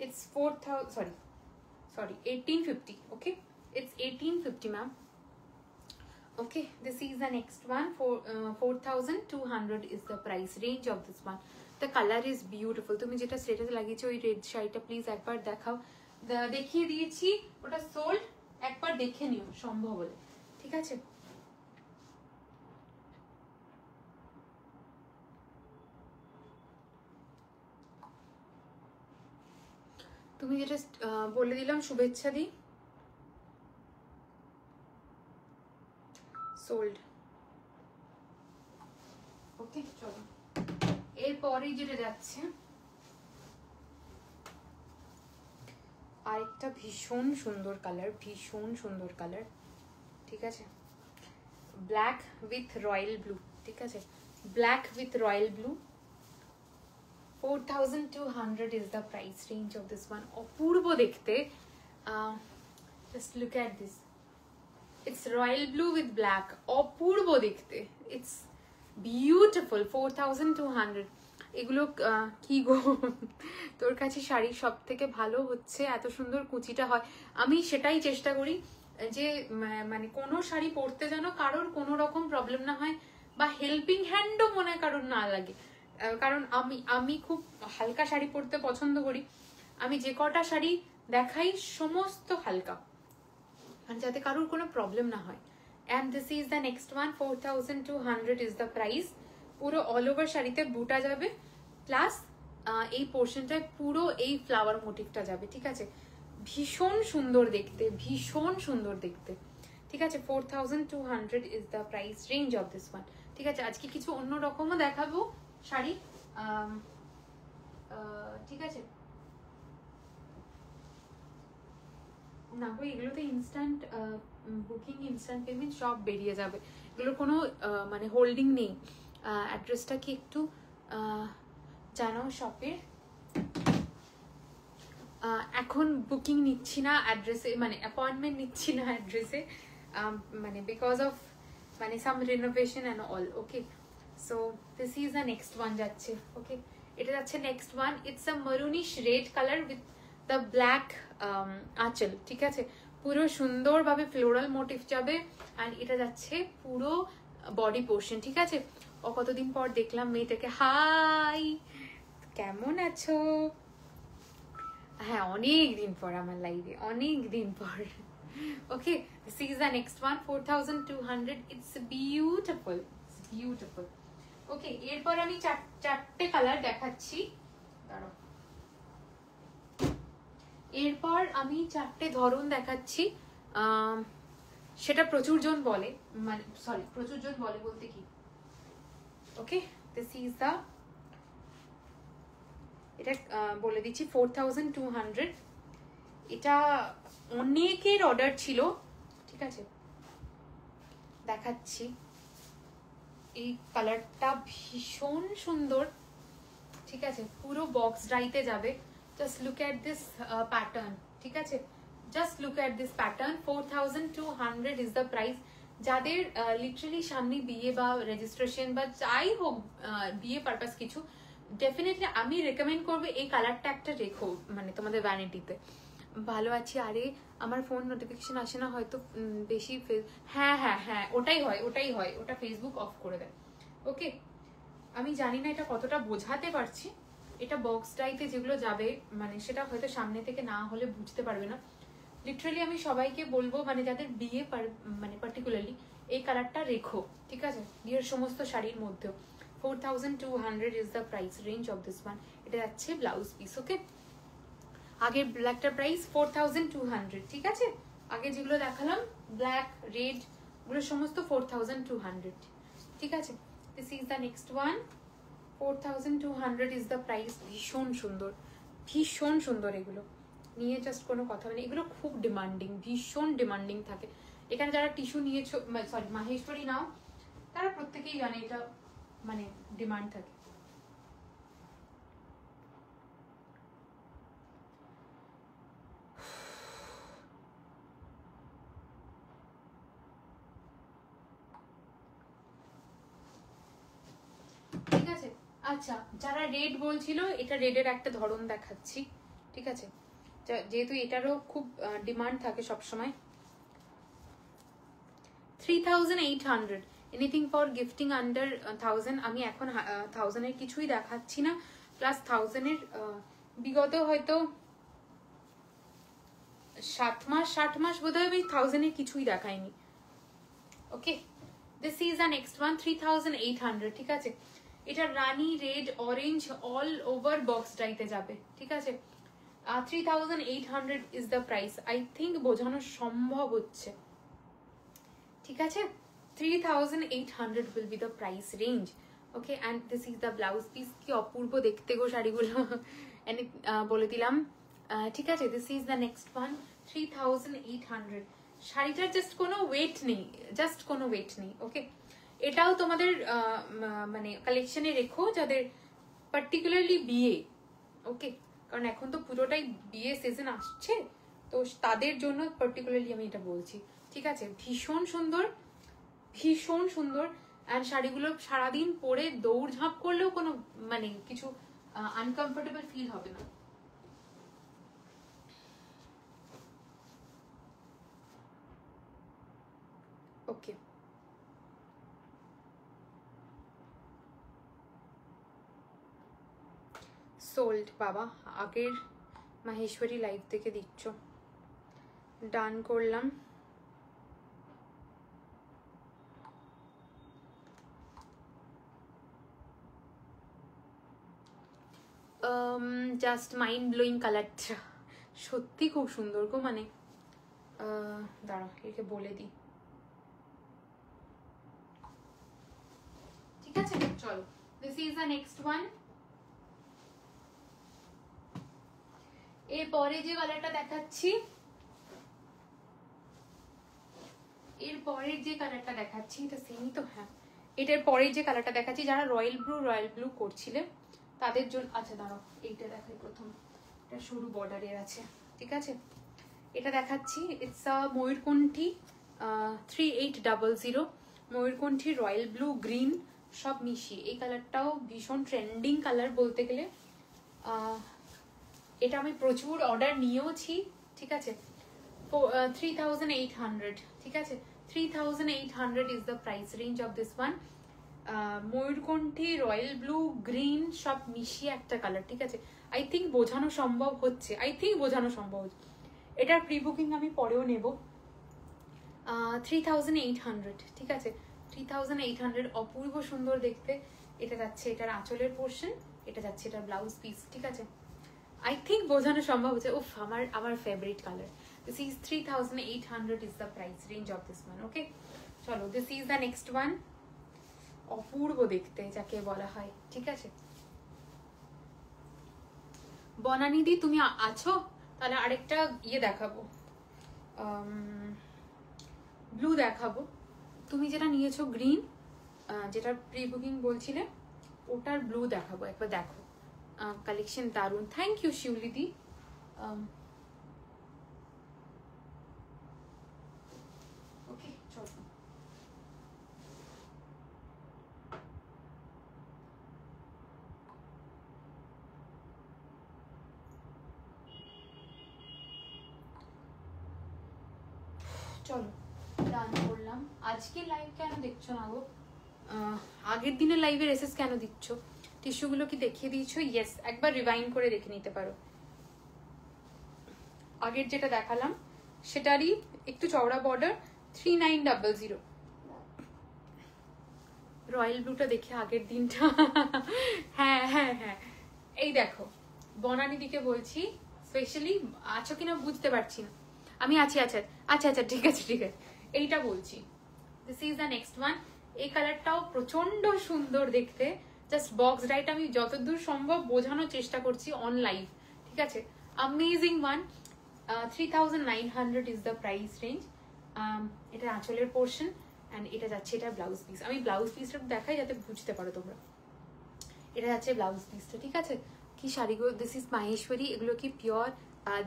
It's 4000, sorry 1850. Okay, it's 1850 ma'am. Okay, this is the next one. For 4200 is the price range of this one. The color is beautiful. তুমি যেটা স্ট্যাটাসে লাগিয়েছো ওই রেড শাড়িটা প্লিজ একবার দেখাও। দেখিয়ে দিয়েছি, ওটা সোল্ড, একবার দেখে নিও সম্ভব হলে, ঠিক আছে? তুমি যেটা বলে দিলাম শুভেচ্ছা দি, সোল্ড। ওকে, চলো এরপরে যেটা যাচ্ছে আরেকটা ভীষণ সুন্দর কালার, ভীষণ সুন্দর কালার, ঠিক আছে? ব্ল্যাক উইথ রয়্যাল ব্লু, ঠিক আছে? Black with royal blue. 4200 is the price range of this one. অপূর্ব দেখতে, just look at this, it's royal blue with black, অপূর্ব দেখতে, it's beautiful. 4200। এগুলো কি গো, তোর কাছে শাড়ি সব থেকে ভালো হচ্ছে, এত সুন্দর কুচিটা হয়। আমি সেটাই চেষ্টা করি যে মানে কোনো শাড়ি পরতে যেন কারোর কোনো রকম প্রবলেম না হয়, বা হেল্পিং হ্যান্ডও মনে কারণ না লাগে, কারণ আমি খুব হালকা শাড়ি পরতে পছন্দ করি। আমি যে কটা শাড়ি দেখাই সমস্ত হালকা, মানে যাতে কারোর কোনো প্রবলেম না হয়। And this is the next one, 4200 is the price. পুরো অল ওভার শাড়িতে বুটা যাবে, প্লাস এই পোর্শনটায় পুরো এই ফ্লাওয়ার মোটিভটা যাবে, ঠিক আছে? ভীষণ সুন্দর দেখতে, ভীষণ সুন্দর দেখতে, ঠিক আছে? 4200 is the price range of this one, ঠিক আছে? আজকে কিছু অন্য রকমও দেখাবো শাড়ি, ঠিক আছে? না গো, এগুলোতে ইনস্ট্যান্ট বুকিং, ইনস্ট্যান্ট পেমেন্ট সব বেরিয়ে যাবে, এগুলোর কোনো মানে হোল্ডিং নেই। অ্যাড্রেসটা কি একটু জানাও শপের? এখন বুকিং নিচ্ছি না অ্যাড্রেসে, মানে অ্যাপয়েন্টমেন্ট নিচ্ছি না অ্যাড্রেসে, মানে বিকজ অফ মানে some renovation and all. Okay, so this is the next one যাচ্ছে। ওকে, এটা যাচ্ছে next one, it's a maroonish red colour with the black aanchal, ঠিক আছে? পুরো সুন্দরভাবে ফ্লোরাল মোটিভ যাবে, অ্যান্ড এটা যাচ্ছে পুরো বডি পোর্শন, ঠিক আছে? ও কতদিন পর দেখলাম মেয়েটাকে। হাই, কেমন আছো? হ্যাঁ, অনেক দিন পর আমার লাইভে, অনেক দিন পর। Okay, this is the next one, 4200। It's beautiful, beautiful. Okay, এরপর আমি চারটে কালার দেখাচ্ছি, দাঁড়াও। এরপর আমি চারটে ধরন দেখাচ্ছি, সেটা প্রচুর জন বলে, মানে সরি, প্রচুর জন বলে বলতে কি, ওকে, দিস ইজ দ্য, এটা বলে দিচ্ছি 4200। এটা অনেকের অর্ডার ছিল, ঠিক আছে? দেখাচ্ছি, এই কালারটা ভীষণ সুন্দর, ঠিক আছে? পুরো বক্স ডাইতে যাবে। Just look at this pattern, ঠিক আছে? Just look at this pattern, 4200 is the price. যাদের লিটারালি সামনে বিয়ে বা রেজিস্ট্রেশন বা যাই হোক বিয়ে পারপাস কিছু, ডেফিনেটলি আমি রেকমেন্ড করবো এই কালারটা একটা রেখো, মানে তোমাদের ভ্যানিটিতে। ভালো আছি। আরে আমার ফোন নোটিফিকেশন আসে না হয়তো বেশি। হ্যাঁ হ্যাঁ হ্যাঁ, ওটাই হয়, ওটাই হয়, ওটা ফেসবুক অফ করে দেয়। ওকে, আমি জানি না এটা কতটা বোঝাতে পারছি। এটা বক্স ডাইতে যেগুলো যাবে, মানে সেটা হয়তো সামনে থেকে না হলে বুঝতে পারবে না। লিটারালি আমি সবাইকে বলবো, মানে যাদের বিয়ে মানে পার্টিকুলারলি এই কালারটা রেখো, ঠিক আছে? বিয়ের সমস্ত শাড়ির মধ্যেও 4200 is the price range of this one. এটা যাচ্ছে ব্লাউজ পিস। ওকে, আগের ব্ল্যাকটার প্রাইস 4200, ঠিক আছে? আগে যেগুলো দেখালাম ব্ল্যাক, রেড, ওগুলো সমস্ত 4200, ঠিক আছে? This is the next one, 4200 is the price. ভীষণ সুন্দর, ভীষণ সুন্দর, এগুলো নিয়ে জাস্ট কোনো কথা নেই, এগুলো খুব ডিমান্ডিং, ভীষণ ডিমান্ডিং থাকে। এখানে যারা টিস্যু নিয়েছো, সরি মাহেশ্বরী নাও, তারা প্রত্যেকেই জানে এটা মানে ডিমান্ড থাকে। ঠিক আছে, আচ্ছা, যারা রেড বলছিল, এটা রেডের একটা ধরন দেখাচ্ছি, ঠিক আছে? যেহেতু এটারও খুব ডিমান্ড থাকে সবসময়। 3800, এনিথিং ফর গিফটিং আন্ডার 1000। আমি এখন 1000-এর কিছুই দেখাচ্ছি না, প্লাস 1000-এর বিগত হয়তো 60 মাস বোধহয় আমি 1000-এর কিছুই দেখাইনি। Okay, this is the next one, 3800, ঠিক আছে? এটা রানী red, orange, all over box ডাইতে যাবে, ঠিক আছে? 3800 is the price. I think বোঝানো সম্ভব হচ্ছে, ঠিক আছে? 3800 will be the price range. Okay, and this is the blouse piece. কি অপূর্ব দেখতে গো শাড়িগুলো, বলে দিলাম, ঠিক আছে? This is the next one, 3800। শাড়িটার জাস্ট কোনো ওয়েট নেই, জাস্ট কোনো ওয়েট নেই। ওকে, এটাও তোমাদের মানে কালেকশনে রেখো যাদের পার্টিকুলারলি বিয়ে। ওকে, কারণ এখন তো পুরোটাই বিয়ে সিজন আসছে, তো তাদের জন্য পার্টিকুলারলি আমি এটা বলছি, ঠিক আছে? ভীষণ সুন্দর, ভীষণ সুন্দর। অ্যান্ড শাড়িগুলো সারাদিন পরে দৌড়ঝাঁপ করলেও কোনো মানে কিছু আনকমফোর্টেবল ফিল হবে না। ওকে, সোল্ড বাবা, আগের মাহেশ্বরী লাইভ থেকে দিচ্ছ। ডান করলাম। জাস্ট মাইন্ড ব্লোয়িং কালারটা, সত্যি খুব সুন্দর গো। মানে দাঁড়া একে বলে দিই, ঠিক আছে? চলো, this is the next one. এরপরে যে কালারটা দেখাচ্ছি, এরপরের যে কালারটা দেখাচ্ছি, এটা সেমই তো, হ্যাঁ এটার পরের যে কালারটা দেখাচ্ছি, যারা রয়্যাল ব্লু করছিলে তাদের জন্য। আচ্ছা দাঁড়াও, এইটা দেখাই প্রথম, এটা সরু বর্ডারের আছে, ঠিক আছে? এটা দেখাচ্ছি, ইটস আ ময়ূরকণ্ঠী 3800, ময়ূরকণ্ঠী রয়্যাল ব্লু গ্রিন সব মিশিয়ে। এই কালারটাও ভীষণ ট্রেন্ডিং কালার বলতে গেলে। এটা আমি প্রচুর অর্ডার নিয়েওছি, ঠিক আছে? 3800, ঠিক আছে? 3800 is the price range of this one. ময়ূরকণ্ঠী রয়্যাল ব্লু গ্রিন সব মিশিয়ে একটা কালার, ঠিক আছে? আই থিঙ্ক বোঝানো সম্ভব হচ্ছে, এটার প্রি বুকিং আমি পরেও নেব। 3800, ঠিক আছে? 3800, অপূর্ব সুন্দর দেখতে। এটা যাচ্ছে এটার আঁচলের পোর্শন, এটা যাচ্ছে এটার ব্লাউজ পিস, ঠিক আছে? আই থিঙ্ক বোঝানো সম্ভব হচ্ছে। উফ, আমার favourite colour. This is 3800 is the price range of this one. Okay, চলো, this is the next one. অপূর্ব দেখতে যাকে বলা হয়, ঠিক আছে? বনানিদি তুমি আছো? তাহলে আরেকটা ইয়ে দেখাবো, ব্লু দেখাবো। তুমি যেটা নিয়েছো গ্রিন, যেটা প্রি বুকিং বলছিলে, ওটার ব্লু দেখাবো, একবার দেখো। কালেকশন দারুন, থ্যাংক ইউ শিউলিদি। ওকে, চলো। চলো, ডান করলাম। আজকে লাইভ কেন দেখছো না গো? আগের দিনের লাইভের এসএস কেন দিচ্ছ? টিস্যুগুলো কি দেখিয়ে দিয়েছো? ইয়েস, একবার রিভাইন্ড করে দেখে নিতে পারো। আগের যেটা দেখালাম সেটারই একটু চওড়া বর্ডার, 3900। রয়্যাল ব্লুটা দেখে আগের দিনটা হ্যাঁ হ্যাঁ হ্যাঁ, এই দেখো বনানিদিকে বলছি, স্পেশালি আছো কিনা বুঝতে পারছি না। আমি আছি, আচ্ছা আচ্ছা আচ্ছা, ঠিক আছে ঠিক আছে, এইটা বলছি। This is the next one. এই কালারটাও প্রচন্ড সুন্দর দেখতে। জাস্ট বক্স রাইট আমি যতদূর সম্ভব বোঝানোর চেষ্টা করছি অন লাইভ, ঠিক আছে? Amazing one. 3900 is the price range. এটা আঁচলের পোর্শন অ্যান্ড এটা যাচ্ছে এটা ব্লাউজ পিস। আমি ব্লাউজ পিসটা দেখাই যাতে বুঝতে পারো তোমরা। এটা যাচ্ছে ব্লাউজ পিসটা, ঠিক আছে? কি শাড়িগুলো, দিস ইজ মাহেশ্বরী। এগুলো কি পিওর?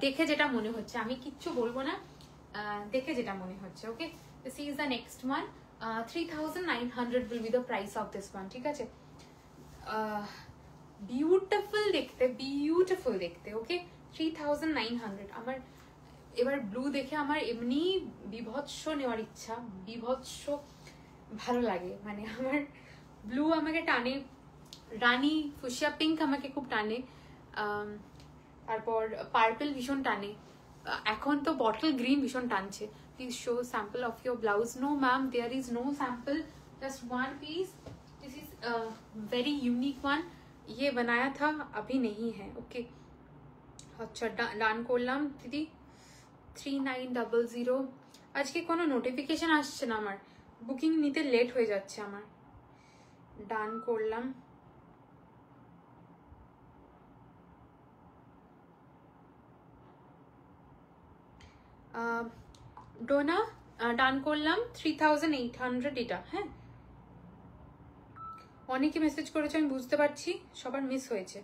দেখে যেটা মনে হচ্ছে, আমি কিচ্ছু বলবো না, দেখে যেটা মনে হচ্ছে। Okay, this is the next one. 3900 will be the price of this one, ঠিক আছে? বিউটিফুল দেখতে, বিউটিফুল দেখতে। ওকে, 3900। আমার এবার ব্লু দেখে আমার এমনি বিভৎস নেওয়ার ইচ্ছা, বিভৎস ভালো লাগে। মানে আমার ব্লু আমাকে টানে, রানী ফুশিয়া পিঙ্ক আমাকে খুব টানে, তারপর পার্পল ভীষণ টানে, এখন তো বটল গ্রিন ভীষণ টানছে। Please show sample of your blouse. No ma'am, there is no sample, just one piece. This is very unique one, ये बनाया था अभी नहीं है। ओके, अच्छा ডান করলাম দিদি। 3900। আজকে কোনো নোটিফিকেশন আসছে না, আমার বুকিং নিতে লেট হয়ে যাচ্ছে আমার। ডান করলাম। ডোনা ডান করলাম। 3800 এটা। হ্যাঁ, অনেকে মেসেজ করেছে, আমি বুঝতে পারছি, সবার মিস হয়েছে।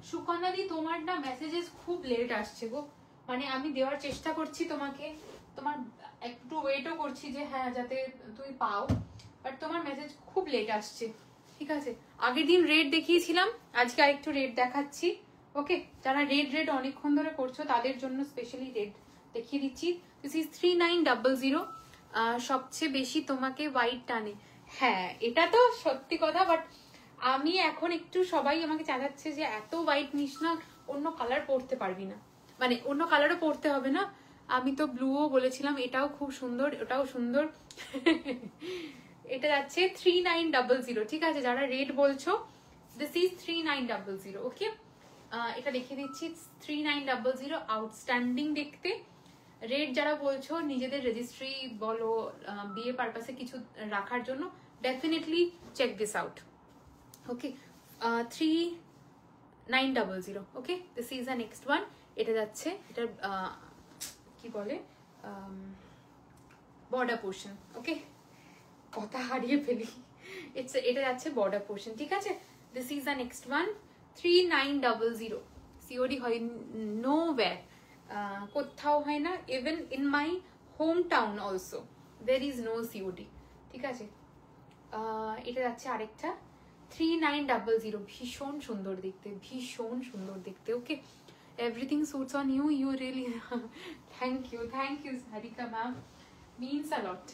সুকন্যা দি, তোমার না মেসেজেস খুব লেট আসছে গো। মানে আমি দেওয়ার চেষ্টা করছি তোমাকে, তোমার একটু ওয়েটও করছি যে হ্যাঁ যাতে তুমি পাও, বাট তোমার মেসেজ খুব লেট আসছে, ঠিক আছে? আগের দিন রেট দেখিয়েছিলাম, আজকে আরেকটু রেট দেখাচ্ছি। ওকে, যারা রেট অনেকক্ষণ ধরে করছো তাদের জন্য স্পেশালি রেট দেখিয়ে দিচ্ছি। This is 3900। সবচেয়ে বেশি তোমাকে হোয়াইট টানে। হ্যাঁ এটা তো সত্যি কথা, বাট আমি এখন একটু সবাই আমাকে চাঁদাচ্ছে যে এত হোয়াইট নিস না, অন্য কালার পরতে পারবি না, মানে অন্য কালারও পরতে হবে না। আমি তো ব্লুও বলেছিলাম, এটাও খুব সুন্দর, ওটাও সুন্দর। এটা যাচ্ছে 3900, ঠিক আছে? যারা রেড বলছো, দিস ইজ 3900, ওকে? এটা দেখিয়ে দিচ্ছি, 3900, আউটস্ট্যান্ডিং দেখতে। রেড যারা বলছো নিজেদের রেজিস্ট্রি বলো, বিয়ে পারপাসে কিছু রাখার জন্য, definitely check this out, okay? 3900, okay? This is the next one. এটা যাচ্ছে, এটার কি বলে, বর্ডার পোর্শন, ওকে? কথা হারিয়ে ফেলি। এটা যাচ্ছে বর্ডার পোর্শন, ঠিক আছে? This is the next one, 3900। COD হয় নোওয়্যার, কোথাও হয় না, even in my home town also there is no COD, ঠিক আছে? এটা যাচ্ছে আরেকটা 3900, ভীষণ সুন্দর দেখতে, ভীষণ সুন্দর দেখতে, okay? Everything suits on you, you really thank you Sarika ma'am, means a lot.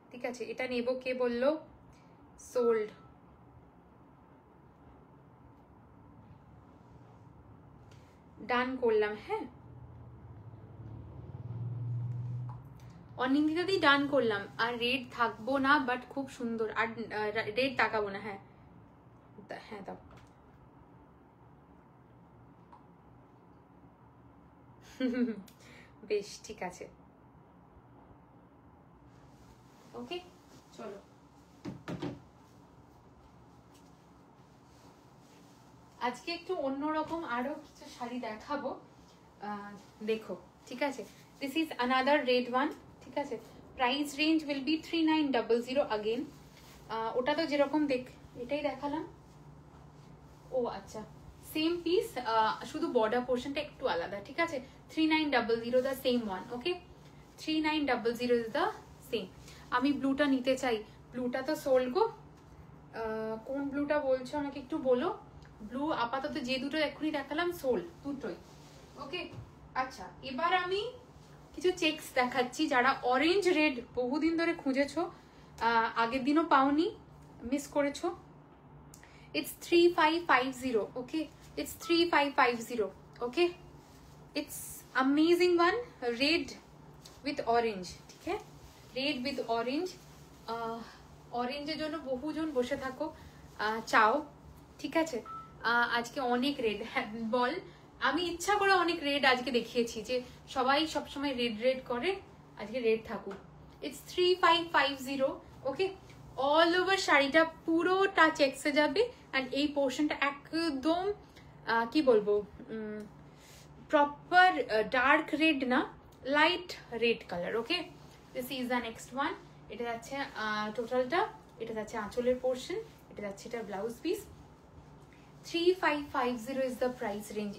ঠিক আছে, এটা নেব, কে বললো? সোল্ড। ডান করলাম, হ্যাঁ অনিন্দিতাদি ডান করলাম। আর রেড থাকবো না, বাট খুব সুন্দর, আর রেড তাকাবো না, হ্যাঁ হ্যাঁ দাও। বেশ, ঠিক আছে, ওকে চলো। আজকে একটু অন্যরকম আরো কিছু শাড়ি দেখাবো, দেখো, ঠিক আছে? This is another red one, ঠিক আছে? Price range will be 3900 again. ওটা তো যেরকম এটাই দেখালাম। ও আচ্ছা, সেম পিস, শুধু বর্ডার পোর্শনটা একটু আলাদা, ঠিক আছে? 3900 the same one, okay? 3900 is the same. আমি ব্লুটা নিতে চাই, ব্লুটা তো সোল্ড গো। কোন ব্লুটা বলছো আমাকে একটু বলো। ব্লু আপাতত যে দুটো এক্ষুনি দেখালাম সোল্ড, দুটোই, ওকে? আচ্ছা, এবার আমি কিছু চেকস দেখাচ্ছি, যারা অরেঞ্জ রেড বহুদিন ধরে খুঁজেছো, আগের দিনও পাওনি, মিস করেছো। It's 3550, okay? It's 3550, okay? It's amazing one, red with orange, ঠিক আছে? Red with orange. অরেঞ্জের জন্য বহুজন বসে থাকো, চাও, ঠিক আছে? আজকে অনেক রেড, বল, আমি ইচ্ছা করে অনেক রেড আজকে দেখিয়েছি, যে সবাই সবসময় রেড রেড করে, আজকে রেড থাকুক। It's 3550, okay? অল ওভার শাড়িটা পুরোটা চেকসে যাবে, অ্যান্ড এই পোর্শনটা একদম কি বলবো, প্রপার ডার্ক রেড না, light red colour, okay? This is the next one. এটা যাচ্ছে টোটালটা, এটা যাচ্ছে আঁচলের পোর্শন, এটা যাচ্ছে এটা blouse piece. 3550 is the price range.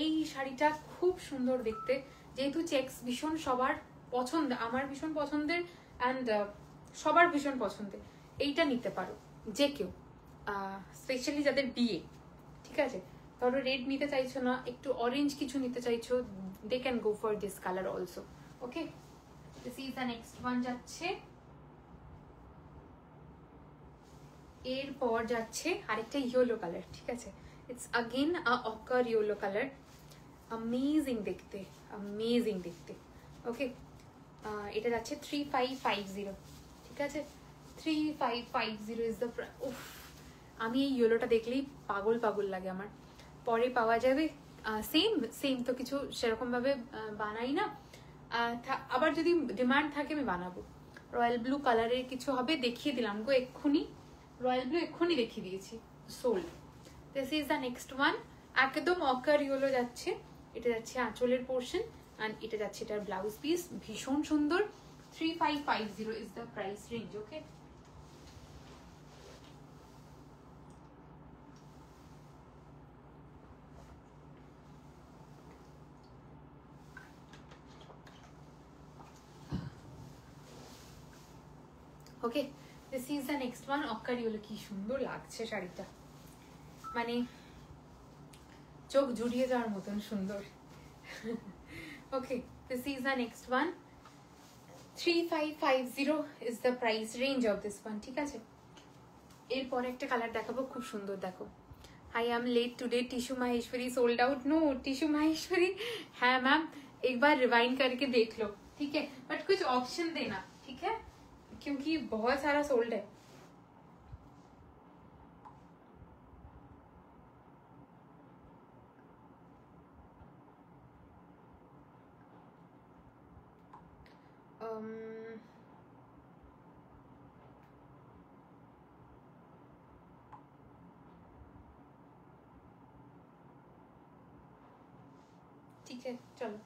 এই শাড়িটা খুব সুন্দর দেখতে, যেহেতু চেকস ভীষণ সবার পছন্দ, আমার ভীষণ পছন্দের, অ্যান্ড সবার ভীষণ পছন্দের। এইটা নিতে পারো যে কেউ, স্পেশালি যাদের বিয়ে, ঠিক আছে? ধরো রেড নিতে চাইছো না, একটু অরেঞ্জ কিছু নিতে চাইছো, they can go for this colour also, okay? This is the next one. যাচ্ছে এরপর যাচ্ছে আরেকটা ইয়েলো কালার, ঠিক আছে? It's again a ochre yellow colour, amazing দেখতে, অ্যামেজিং দেখতে, ওকে? এটা যাচ্ছে 3550, ঠিক আছে? 3550 ইজ দ্য, উফ, আমি এই ইয়েলোটা দেখলেই পাগল পাগল লাগে আমার। পরে পাওয়া যাবে, সেম তো কিছু সেরকম ভাবে বানাই না, আবার যদি ডিমান্ড থাকে আমি বানাবো। রয়্যাল ব্লু কালারের কিছু হবে, দেখিয়ে দিলাম গো এক্ষুনি, রয়্যাল ব্লু এক্ষুনি দেখিয়ে দিয়েছি, sold. This is the next one, একদম অকার ইয়েলো যাচ্ছে, এটা যাচ্ছে আঁচলের পোর্শন, অ্যান্ড এটা যাচ্ছে এটার ব্লাউজ পিস, ভীষণ সুন্দর। 3550 is the price range, okay? Okay, this is the next one, ochre yellow. কি সুন্দর লাগছে শাড়িটা, মানে চোখ জুড়িয়ে যাওয়ার মতন সুন্দর। Okay, this is the next one, 3550 is the price range of this one. ঠিক আছে, এরপর একটা কালার দেখাবো, খুব সুন্দর। দেখো, I am late today, tissue Maheshwari sold out. No, tissue Maheshwari है मैम, एक बार रिवाइंड करके देख लो, ठीक है, बट कुछ ऑप्शन देना, ठीक है, क्योंकि बहुत सारा सोल्ड है। ঠিক আছে, চলো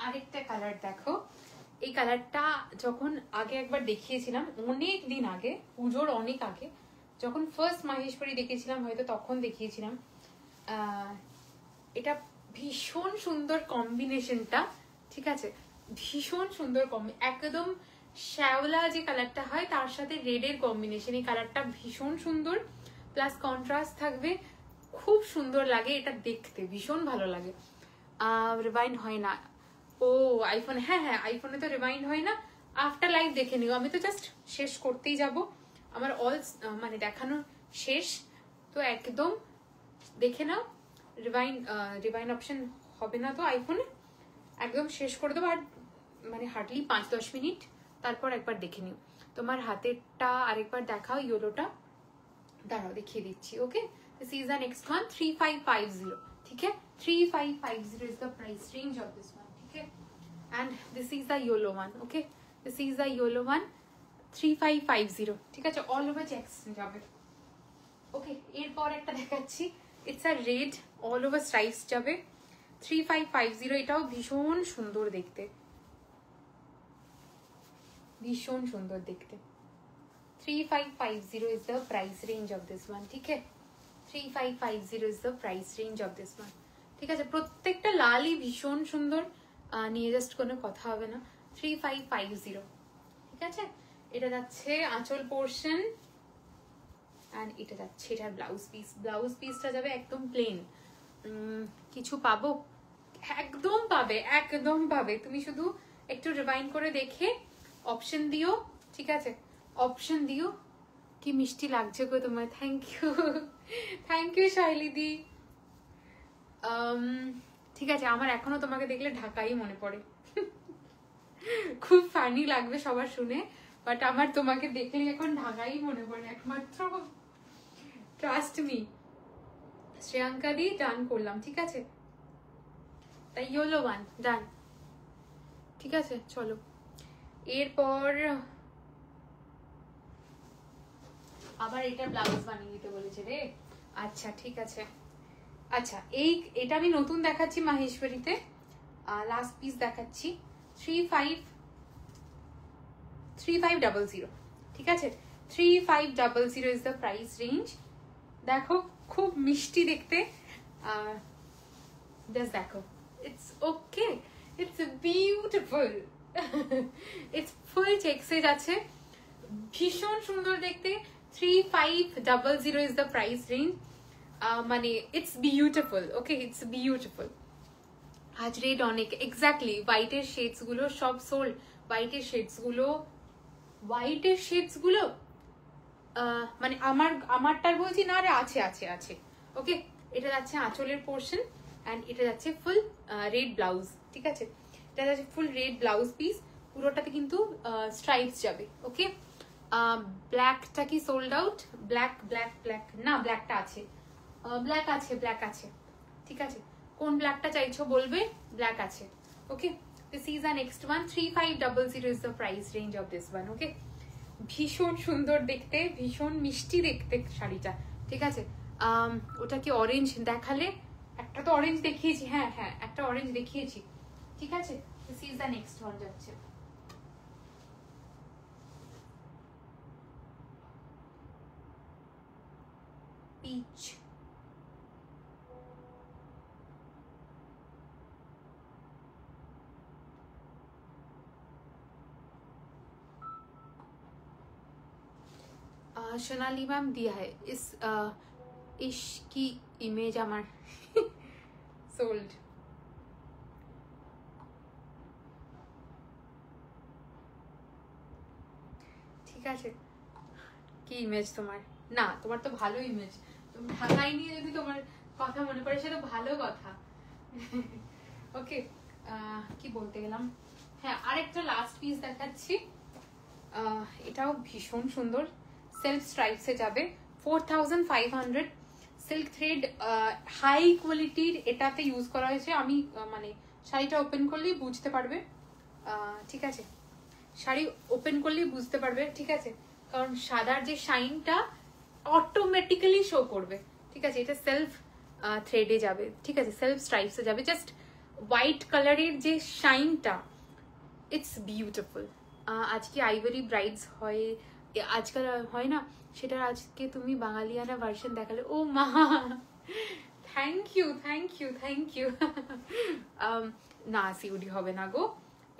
আরেকটা কালার দেখো। এই কালারটা যখন আগে একবার দেখিয়েছিলাম, অনেক দিন আগে, পুজোর অনেক আগে, যখন ফার্স্ট মাহেশ্বরী দেখেছিলাম হয়তো তখন দেখিয়েছিলাম। এটা ভীষণ সুন্দর কম্বিনেশনটা, ঠিক আছে, ভীষণ সুন্দর একদম শ্যাওলা যে কালারটা হয় তার সাথে রেডের কম্বিনেশন। এই কালারটা ভীষণ সুন্দর, প্লাস কন্ট্রাস্ট থাকবে, খুব সুন্দর লাগে এটা দেখতে, ভীষণ ভালো লাগে। রিভাইন্ড হয় না, ও আইফোন, হ্যাঁ হ্যাঁ আইফোনে তো রিভাইন্ড হয় না। আফটার লাইভ দেখে নিও, আমি তো জাস্ট শেষ করতেই যাব, আমার অল মানে দেখানো শেষ, তো একদম দেখে নাও। রিভাইন্ড অপশন হবে না তো আইফোনে, একদম শেষ করে দেবো, আর মানে হার্ডলি 5-10 মিনিট, তারপর একবার দেখে নিও। তোমার হাতেরটা আরেকবার দেখাও, ইয়েলোটা দাঁড়াও দেখিয়ে দিচ্ছি। ওকে, this is the next one, 3550, ठीक है, 3550 is the price range of this one, ठीक है, and this is the yellow one, okay, this is the yellow one, 3550, ঠিক আছে, all over checks যাবে। ওকে, এরপর একটা দেখাচ্ছি, it's a red, all over stripes যাবে, 3550, এটাও ভীষণ সুন্দর দেখতে, ভীষণ সুন্দর দেখতে। 3550 is the price range of this one, ঠিক আছে, 3550 is the price range of this one, ঠিক আছে, প্রত্যেকটা লালই ভীষণ সুন্দর, নিয়ে জাস্ট কোনো কথা হবে না। 3550, ঠিক আছে, এটা যাচ্ছে আঁচল পোর্শন, এন্ড এটা যাচ্ছে এটার ব্লাউজ পিস। ব্লাউজ পিসটা যাবে একদম প্লেন, কিছু পাবো, একদম পাবে, একদম পাবে, তুমি শুধু একটু রিভাইন্ড করে দেখে অপশন দিও, ঠিক আছে, অপশন দিও। কি মিষ্টি লাগছে গো তোমার, থ্যাংক ইউ, থ্যাংক ইউ শাইলিদি। ঠিক আছে, আমার এখনো তোমাকে দেখলে ঢাকাই মনে পড়ে, খুব ফানি লাগবে সবার শুনে, বাট আমার তোমাকে দেখলে এখন ঢাকাই মনে পড়ে একমাত্র, ট্রাস্ট মি। শ্রেয়াঙ্কা দি ডান করলাম, ঠিক আছে, তাই ইয়েলো ওয়ান ডান, ঠিক আছে, চলো এরপর আবার এটা ব্লাউজ বানিয়ে দিতে বলেছে রে, আচ্ছা ঠিক আছে। আচ্ছা, এটা আমি নতুন দেখাচ্ছি মাহেশ্বরীতে, লাস্ট পিস দেখাচ্ছি, 3500, ঠিক আছে, 3500 ইজ দ্য প্রাইস রেঞ্জ। দেখো খুব মিষ্টি দেখতে, জাস্ট দেখো, it's okay, it's beautiful, it's full চেকসেজ আছে, ভীষণ সুন্দর দেখতে। 3500 is the price range, মানে it's beautiful, okay, it's beautiful. আজ রেড অনেক, এক্স্যাক্টলি, হোয়াইটের শেডস গুলো সব সোল্ড, হোয়াইটের শেডস গুলো মানে আমারটার বলছি না, আরে আছে আছে আছে, ওকে। এটা যাচ্ছে আঁচলের পোর্শন, অ্যান্ড এটা যাচ্ছে ফুল রেড ব্লাউজ, ঠিক আছে, এটা যাচ্ছে ফুল রেড ব্লাউজ পিস, পুরোটাতে কিন্তু স্ট্রাইপস যাবে, ওকে। ব্ল্যাকটা কি সোল্ড আউট? ব্ল্যাক না, ব্ল্যাকটা আছে, ব্ল্যাক আছে, ঠিক আছে, কোন ব্ল্যাকটা চাইছো বলবে, ব্ল্যাক আছে, okay. This is the next one, 3500 is the price range of this one, okay. ভীষণ সুন্দর দেখতে, ভীষণ মিষ্টি দেখতে শাড়িটা, ঠিক আছে। ওটা কি অরেঞ্জ দেখালে? একটা তো অরেঞ্জ দেখিয়েছি, হ্যাঁ হ্যাঁ একটা অরেঞ্জ দেখিয়েছি, ঠিক আছে। This is the next one যাচ্ছে পিচ, सोनाली मैम दिया है इस की इमेज আমার সোল্ড। ঠিক আছে? কি ইমেজ তোমার? না, তোমার তো ভালো ইমেজ। তুমি ঢাকায় নিয়ে যদি তোমার কথা মনে পড়ে সেটা ভালো কথা। ওকে, কি বলতে গেলাম, হ্যাঁ আরেকটা লাস্ট পিস দেখাচ্ছি। এটাও ভীষণ সুন্দর, সেলফ স্ট্রাইপসে যাবে, 4500 সিল্ক থ্রেড, হাই কোয়ালিটির এটাতে ইউজ করা হয়েছে। আমি মানে শাড়িটা ওপেন করলেই বুঝতে পারবে, ঠিক আছে? শাড়ি ওপেন করলেই বুঝতে পারবে, ঠিক আছে? কারণ সাদার যে শাইনটা অটোমেটিক্যালি শো করবে, ঠিক আছে? এটা সেলফ থ্রেডে যাবে, ঠিক আছে? সেলফ স্ট্রাইপসে যাবে। জাস্ট হোয়াইট কালারের যে শাইনটা, ইটস বিউটিফুল। আজকে আইভরি ব্রাইডস হয়, আজকাল হয় না, সেটার আজকে তুমি বাঙালিয়ানা ভার্সন দেখালে। ও মা, thank you thank you thank you. না সিউডি হবে না গো,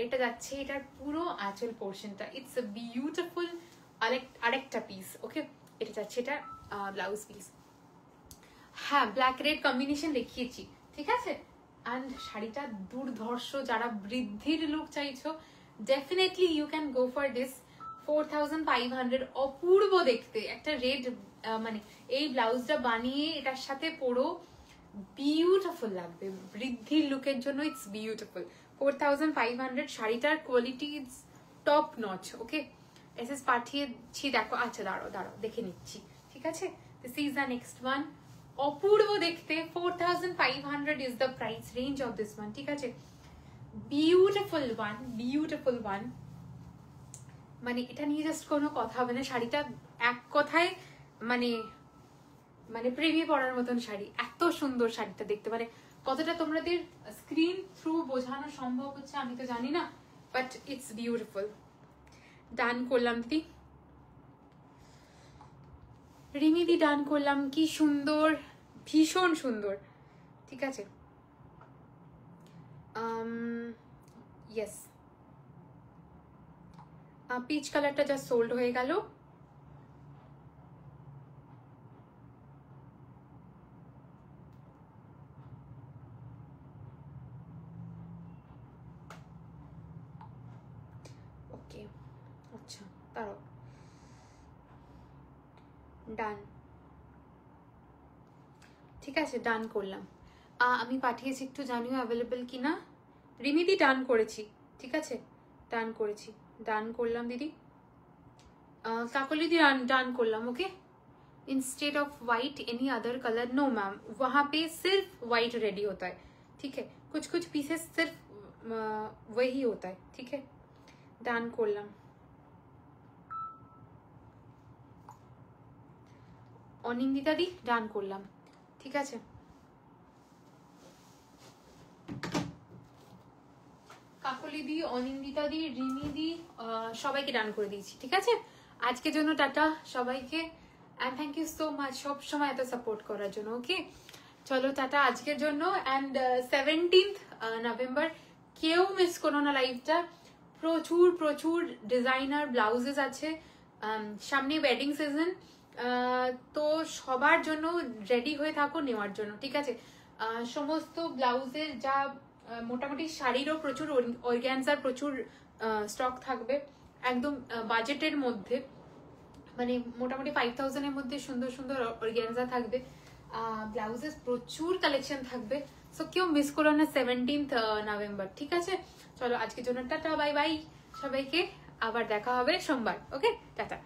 এটা যাচ্ছে এটার পুরো আঁচল পোর্শনটা। ইটস আ বিউটিফুল আরেকটা পিস। ওকে, এটা যাচ্ছে এটা ব্লাউজ পিস। হ্যাঁ, ব্ল্যাক রেড কম্বিনেশন দেখিয়েছি, ঠিক আছে? অ্যান্ড শাড়িটা দুর্ধর্ষ। যারা বৃদ্ধির লুক চাইছো, definitely you can go for this. 4500, অপূর্ব দেখতে একটা রেড, মানে এই ব্লাউজটা বানিয়ে এটার সাথে পরো, বিউটিফুল লাগবে। বৃদ্ধির লুকের জন্য ইটস বিউটিফুল। 4500, শাড়িটার quality is top notch. Okay, SS পাঠিয়েছি, দেখো। আচ্ছা দাঁড়াও দেখে নিচ্ছি, ঠিক আছে? This is the next one. অপূর্ব দেখতে, 4500 is the price range of this one, ঠিক আছে? Beautiful one, beautiful one. মানে এটা নিয়ে জাস্ট কোনো কথা হবে না। শাড়িটা এক কথায় মানে মানে প্রেমে পড়ার মতন শাড়ি। এত সুন্দর শাড়িটা দেখতে, মানে কতটা তোমাদের স্ক্রিন থ্রু বোঝানো সম্ভব হচ্ছে আমি তো জানি না, বাট ইটস বিউটিফুল। ডান করলাম দিদি, রিমিদি ডান করলাম। কি সুন্দর, ভীষণ সুন্দর, ঠিক আছে? ইয়েস, পিচ কালারটা জাস্ট সোল্ড হয়ে গেল। ওকে, আচ্ছা দাঁড়াও, ডান, ঠিক আছে? ডান করলাম। আমি পাঠিয়েছি, একটু জানিও অ্যাভেলেবেল কিনা। রিমিদি ডান করেছি, ঠিক আছে? ডান করেছি, ডান করলাম দিদি। काकोली दी डन कर लम। Okay, instead of white any other colour? No ma'am, वहाँ पे सिर्फ वाइट रेडी होता है, ठीक है? कुछ कुछ पीसेस सिर्फ वही होता है, ठीक है? डन कर लम। অনিন্দিতা দি ডান করলাম, ঠিক আছে? কাকলি দি, অনিন্দিতা দি, রিমি দি, সবাইকে ডান করে দিয়েছি, ঠিক আছে? আজকের জন্য টাটা সবাইকে, and thank you so much সব সময় এত সাপোর্ট করার জন্য। ওকে, চলো টাটা আজকের জন্য। অ্যান্ড 17th নভেম্বর কেউ মিস করো না লাইভটা। প্রচুর প্রচুর ডিজাইনার ব্লাউজেস আছে, সামনে ওয়েডিং সিজন, তো সবার জন্য রেডি হয়ে থাকো নেওয়ার জন্য, ঠিক আছে? সমস্ত ব্লাউজের যা মোটামুটি শাড়িরও প্রচুর, অর্গ্যানজার প্রচুর স্টক থাকবে, একদম বাজেটের মধ্যে, মানে মোটামুটি 5000-এর মধ্যে সুন্দর সুন্দর অর্গ্যানজা থাকবে, ব্লাউজেস প্রচুর কালেকশন থাকবে। সো কেউ মিস করো না 17th নভেম্বর, ঠিক আছে? চলো আজকের জন্য টাটা, বাই বাই সবাইকে, আবার দেখা হবে সোমবার। ওকে, টাটা।